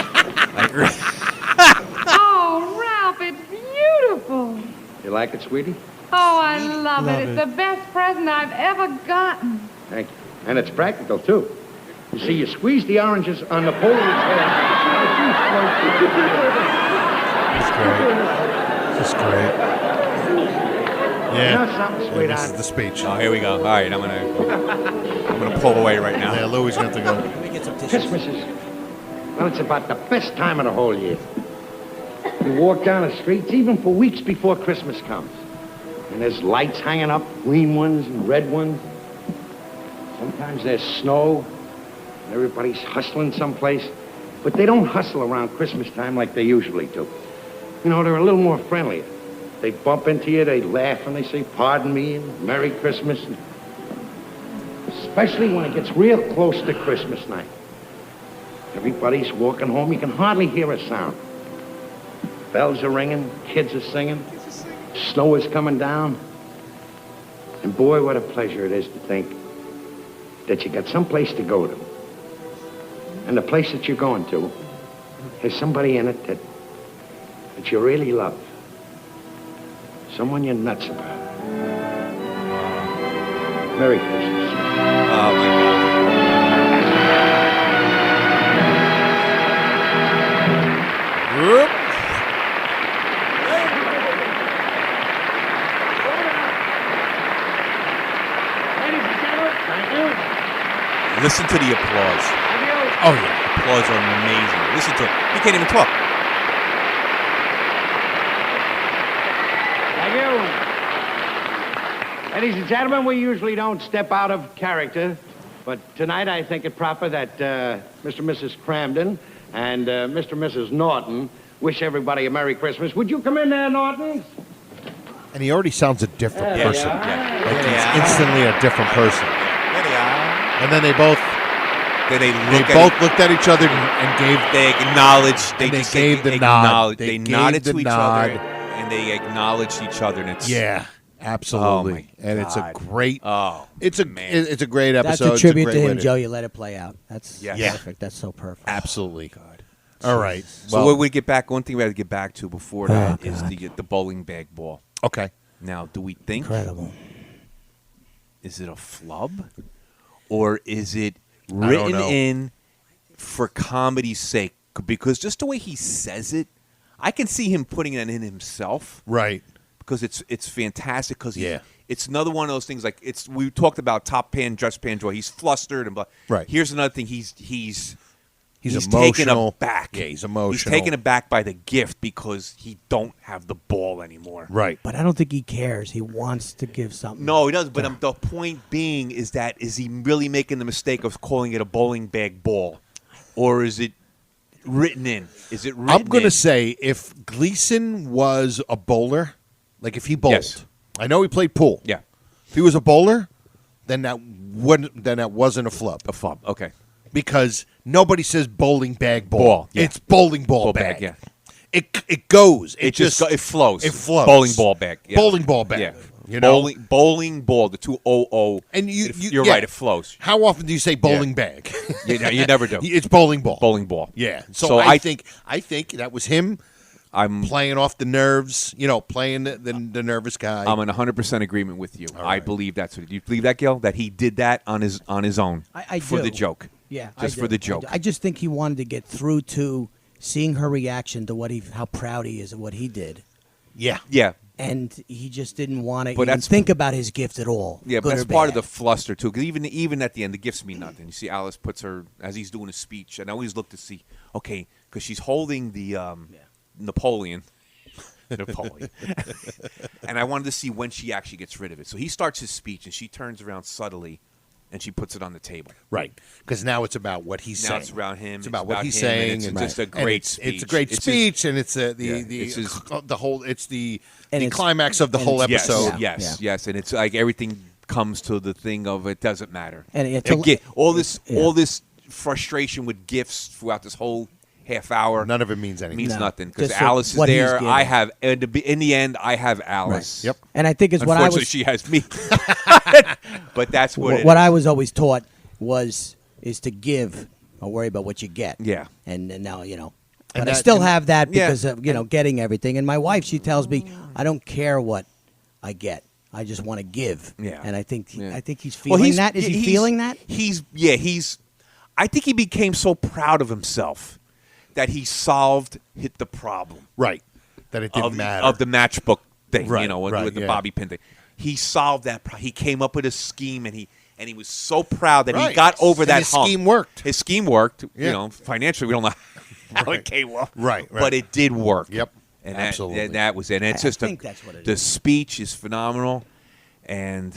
Oh, Ralph, it's beautiful. You like it, sweetie? Oh, I love it. It's the best present I've ever gotten. Thank you. And it's practical, too. You see, you squeeze the oranges on Napoleon's head. This is great. You know Yeah. something, This is sweetheart? the speech. Oh, here we go. All right, I'm gonna pull away right now. Yeah, Louis got to go. Let me get some tissues. Christmas is, well, it's about the best time of the whole year. You walk down the streets even for weeks before Christmas comes. And there's lights hanging up, green ones and red ones. Sometimes there's snow, and everybody's hustling someplace. But they don't hustle around Christmas time like they usually do. They're a little more friendlier. They bump into you, they laugh, and they say, pardon me, and Merry Christmas. Especially when it gets real close to Christmas night. Everybody's walking home, you can hardly hear a sound. Bells are ringing, kids are singing, snow is coming down. And boy, what a pleasure it is to think that you got someplace to go to. And the place that you're going to has somebody in it that you really love. Someone you're nuts about. Merry Christmas. Oh my God. Whoop. Listen to the applause. Oh, yeah. Applause are amazing. Listen to it. He can't even talk. Thank you. Ladies and gentlemen, we usually don't step out of character, but tonight I think it proper that Mr. and Mrs. Cramden and Mr. and Mrs. Norton wish everybody a Merry Christmas. Would you come in there, Norton? And he already sounds a different person. Yeah. Like he's instantly a different person. There they are. And then they both looked at each other and gave. They acknowledged. They and just they gave the nod. They gave nodded the to each nod. other, and they acknowledged each other. And it's absolutely. Oh my and it's a God. great. Oh, it's a man. it's a great That's episode. a tribute it's to a great him, way Joe. You let it play out. That's Yes. perfect. That's so perfect. Absolutely. God. All right. So Well, what we get back? One thing we have to get back to before that is the bowling bag ball. okay. Now, do we think? Incredible. Is it a flub, or is it don't written know. in for comedy's sake? Because just the way he says it, I can see him putting it in himself. Right. Because it's fantastic. Because Yeah. it's another one of those things. Like we talked about top pan, dress pan joy. He's flustered and blah. Right. Here's another thing. He's emotional. taken aback. Yeah, he's emotional. He's taken aback by the gift because he don't have the ball anymore. Right. But I don't think he cares. He wants to give something. No, he doesn't. But the point being is he really making the mistake of calling it a bowling bag ball, or is it written in? Is it written I'm going to in? say if Gleason was a bowler, like if he bowled, Yes. I know he played pool. Yeah, If he was a bowler, then that wasn't a flub. a flub. Okay. Because nobody says bowling bag ball. Ball, yeah. It's bowling ball, Ball bag. bag, yeah. It goes. It just it flows. It flows. Bowling ball bag. Yeah. Bowling ball bag. Yeah. You know? Bowling ball. The 2-0-0. And you're yeah. right. It flows. How often do you say bowling bag? You never do. It's bowling ball. Bowling ball. Yeah. So I think that was him playing off the nerves, playing the nervous guy. I'm in 100% agreement with you. I believe that's what. Do you believe that, Gil? That he did that on his own I for do. the joke. Yeah, Just I for do. the joke. I just think he wanted to get through to seeing her reaction to how proud he is of what he did, Yeah. Yeah. and he just didn't want to But even that's- think about his gift at all. Yeah, but good that's or part of bad. the fluster too. Because even at the end, the gifts mean nothing. You see, Alice puts her as he's doing a speech, and I always look to see, okay, because she's holding the Napoleon, and I wanted to see when she actually gets rid of it. So he starts his speech, and she turns around subtly, and she puts it on the table. Right, because now it's about what he's saying. Now it's around him. It's about what he's saying. And it's just a great speech. It's a great speech, and it's the climax of the whole episode. Yes, and it's like everything comes to the thing of it doesn't matter. And all this frustration with gifts throughout this whole half hour. None of it means anything. Means nothing because Just Alice is what he's there. giving. I have in the end I have Alice. Yep. And I think it's what I Unfortunately, was. she has me. But that's what What I was always taught is to give or worry about what you get. Yeah. And now But And I that- still and- have that Yeah. because of getting everything. And my wife, she tells me, I don't care what I get. I just want to give. Yeah. And I think Yeah. he's feeling that. Is he feeling that? I think he became so proud of himself that he hit the problem. Right. That it didn't matter. Of the matchbook thing, Right, with the Bobby Pin thing. He solved that. He came up with a scheme, and he was so proud that he got over And that his hump. scheme worked. His scheme worked. Yeah. Financially, we don't know how it came up. Right. But it did work. Yep. And Absolutely. That was it. And it's just think that's what it the is. speech is phenomenal, and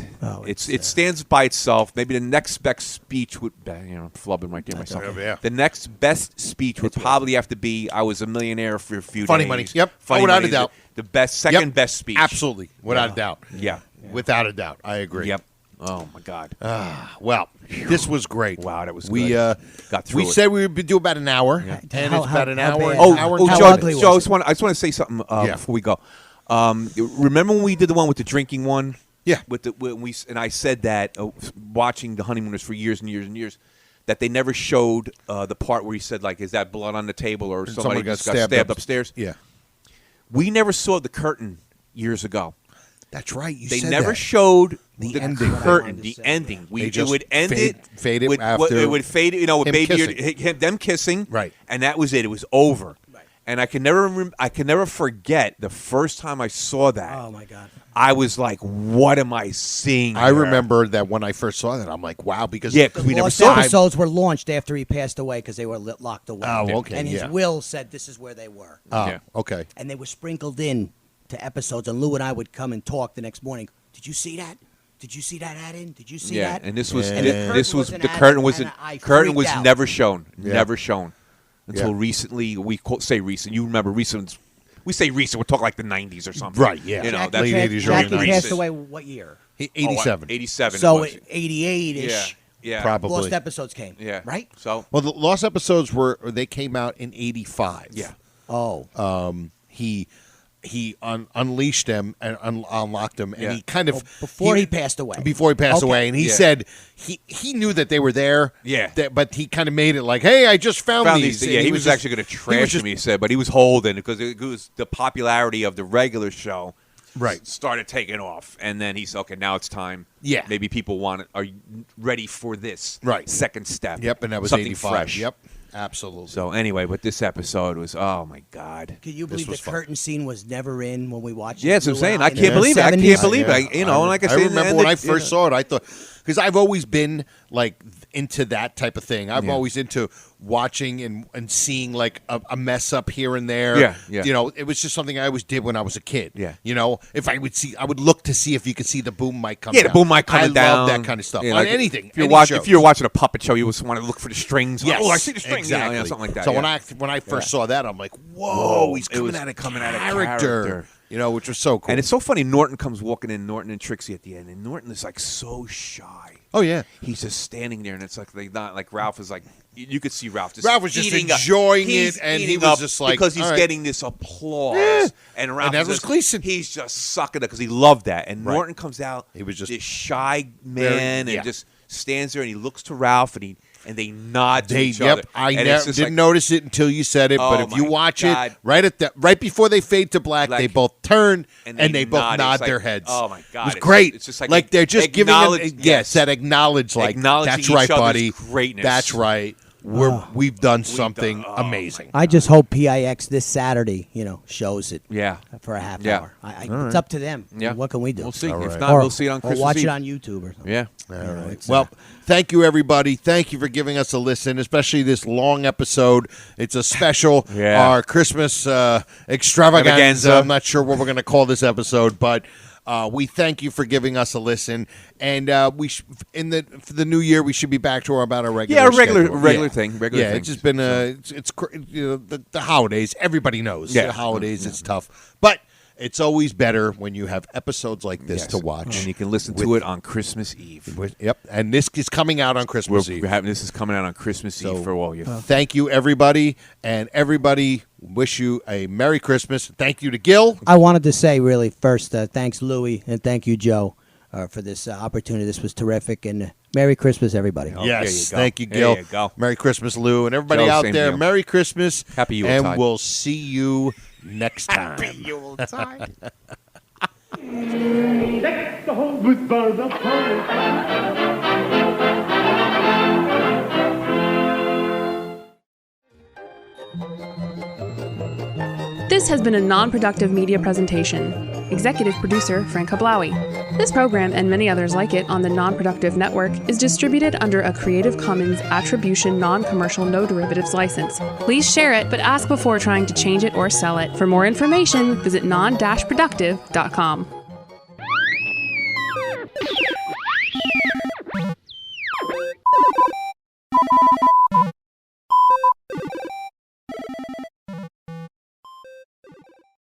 it's, it stands by itself. Maybe the next best speech would, I'm flubbing right there myself. okay. Yeah. The next best speech would probably have to be, "I was a millionaire for a few Funny days." Money. Yep. Funny Without Money a doubt. The second best speech. Absolutely. Without a doubt. Yeah. Without a doubt. I agree. Yep. Oh my God. Well, this was great. Wow, that was we good. Got through we it. said we would do about an hour, and How- it's about an how hour. bad? An hour and how Joe, ugly was Joe, it? I just want to say something Yeah. before we go. Remember when we did the one with the drinking one? Yeah. And I said that watching the Honeymooners for years and years and years, that they never showed the part where he said, like, "Is that blood on the table?" or somebody got just got stabbed upstairs. Yeah. We never saw the curtain years ago. That's right. You They said never that. showed The the ending. curtain, the ending. They It just would end fade it with after it would fade. With him baby, kissing. them kissing, Right. and that was it. It was over. Right. And I can never forget the first time I saw that. Oh my God. I was like, "What am I seeing?" I here?" remember that when I first saw that, I'm like, wow, because Yeah, 'cause we never Lost saw it. episodes were launched after he passed away because they were locked away. Oh, okay, And his yeah. will said this is where they were. Yeah. Okay. And they were sprinkled in to episodes, and Lou and I would come and talk the next morning. Did you see that? Did you see that add-in? Did you see Yeah, that? and this was And the this curtain was wasn't the added, curtain wasn't and I curtain was freaked out. never shown, Yeah. never shown until Yeah. recently. Say recent. You remember recent? We say recent. We're talking like the '90s or something, Right, yeah. You know, Jackie that's late passed- 80s, early Jackie 90s. passed away what year? 87. 87. So it was. 88-ish. Yeah, yeah, Probably. Lost episodes came. yeah. Right? So Well, the lost episodes they came out in 85. yeah, Oh. He unleashed them and unlocked them, and Yeah. he kind of Before he passed away. Before he passed Okay. away, and he Yeah. said he knew that they were there. Yeah. but he kind of made it like, hey, I just found these. Yeah, And he was just- actually going to he was trash just- him. He said, but he was holding because it was the popularity of the regular show. Right. Started taking off, and then he said, "Okay, now it's time. Yeah. maybe people are ready for this Right. second step. Yep, and that was something 85. fresh. Yep, absolutely. So anyway, but this episode was, oh my God. Can you This believe the was fun. curtain scene was never in when we watched Yeah, it? that's what I'm Lou saying. and I in can't the believe it. I 70s? can't believe it. You know, like I said, remember and when I you know. first saw it, I thought, because I've always been like into that type of thing. I'm Yeah. always into watching and seeing like a mess up here and there. Yeah, yeah. You know, it was just something I always did when I was a kid. Yeah. You know, if I would look to see if you could see the boom mic come Yeah, down. the boom mic coming down. I love that kind of stuff. Yeah, On like, anything. If you're, any watching, shows. if you're watching a puppet show, you always want to look for the strings. Yes, Oh, I see the strings. exactly. You know, something like that. So yeah. when I first saw that, I'm like, whoa, Whoa, he's it coming was out of coming out of character. character. You know, which was so cool. And it's so funny. Norton comes walking in, Norton and Trixie at the end, and Norton is like so shy. oh yeah. He's just standing there, and it's like they not like Ralph is like you could see Ralph just Ralph was just eating up. enjoying He's it, and he eating was up just like, because he's all right. getting this applause, Yeah. and Ralph And that is was just, Gleason. He's just sucking it because he loved that, and Right. Norton comes out. He was just this shy very- man, yeah. and just stands there, and he looks to Ralph, and they nod to each Yep, other. I And never it's just didn't like, notice it until you said it. But Oh, if you my watch God. it right before they fade to black, they both turn and and they they both nod. nod It's their like, heads. oh, my God. it was It's- great. it's just like they're just giving acknowledge- yes, that acknowledge like Acknowledging that's right, each other's buddy. greatness. That's right. We've done something oh, amazing. I just hope PIX this Saturday, shows it. Yeah. For a half Yeah. hour. It's up to them. Yeah. What can we do? We'll see. All If right. not, Or, we'll see it on or Christmas watch Eve. it on YouTube or something. Yeah. All right. it's, Well, thank you, everybody. Thank you for giving us a listen, especially this long episode. It's a special, Yeah. our Christmas extravaganza. Extravaganza. I'm not sure what we're going to call this episode, but We thank you for giving us a listen, and for the new year we should be back to about our regular regular thing. It's just been the holidays. Everybody knows the holidays. It's tough, but it's always better when you have episodes like this to watch, and you can listen to it on Christmas Eve. Yep, and this is coming out on Christmas Eve. This is coming out on Christmas Eve for all you. Thank you, everybody, and everybody. Wish you a Merry Christmas. Thank you to Gil. I wanted to say really first, thanks Louie and thank you Joe for this opportunity. This was terrific, and Merry Christmas, everybody. Yes, thank you, Gil. There you go. Merry Christmas, Lou, and everybody Joe, out same there. deal. Merry Christmas, Happy Yuletide. and we'll see you next time. Happy Yuletide. Deck the halls with bells of holly. This has been a non-productive media presentation. Executive producer Frank Hablawi. This program and many others like it on the Non-Productive Network is distributed under a Creative Commons Attribution Non-Commercial No Derivatives license. Please share it, but ask before trying to change it or sell it. For more information, visit non-productive.com.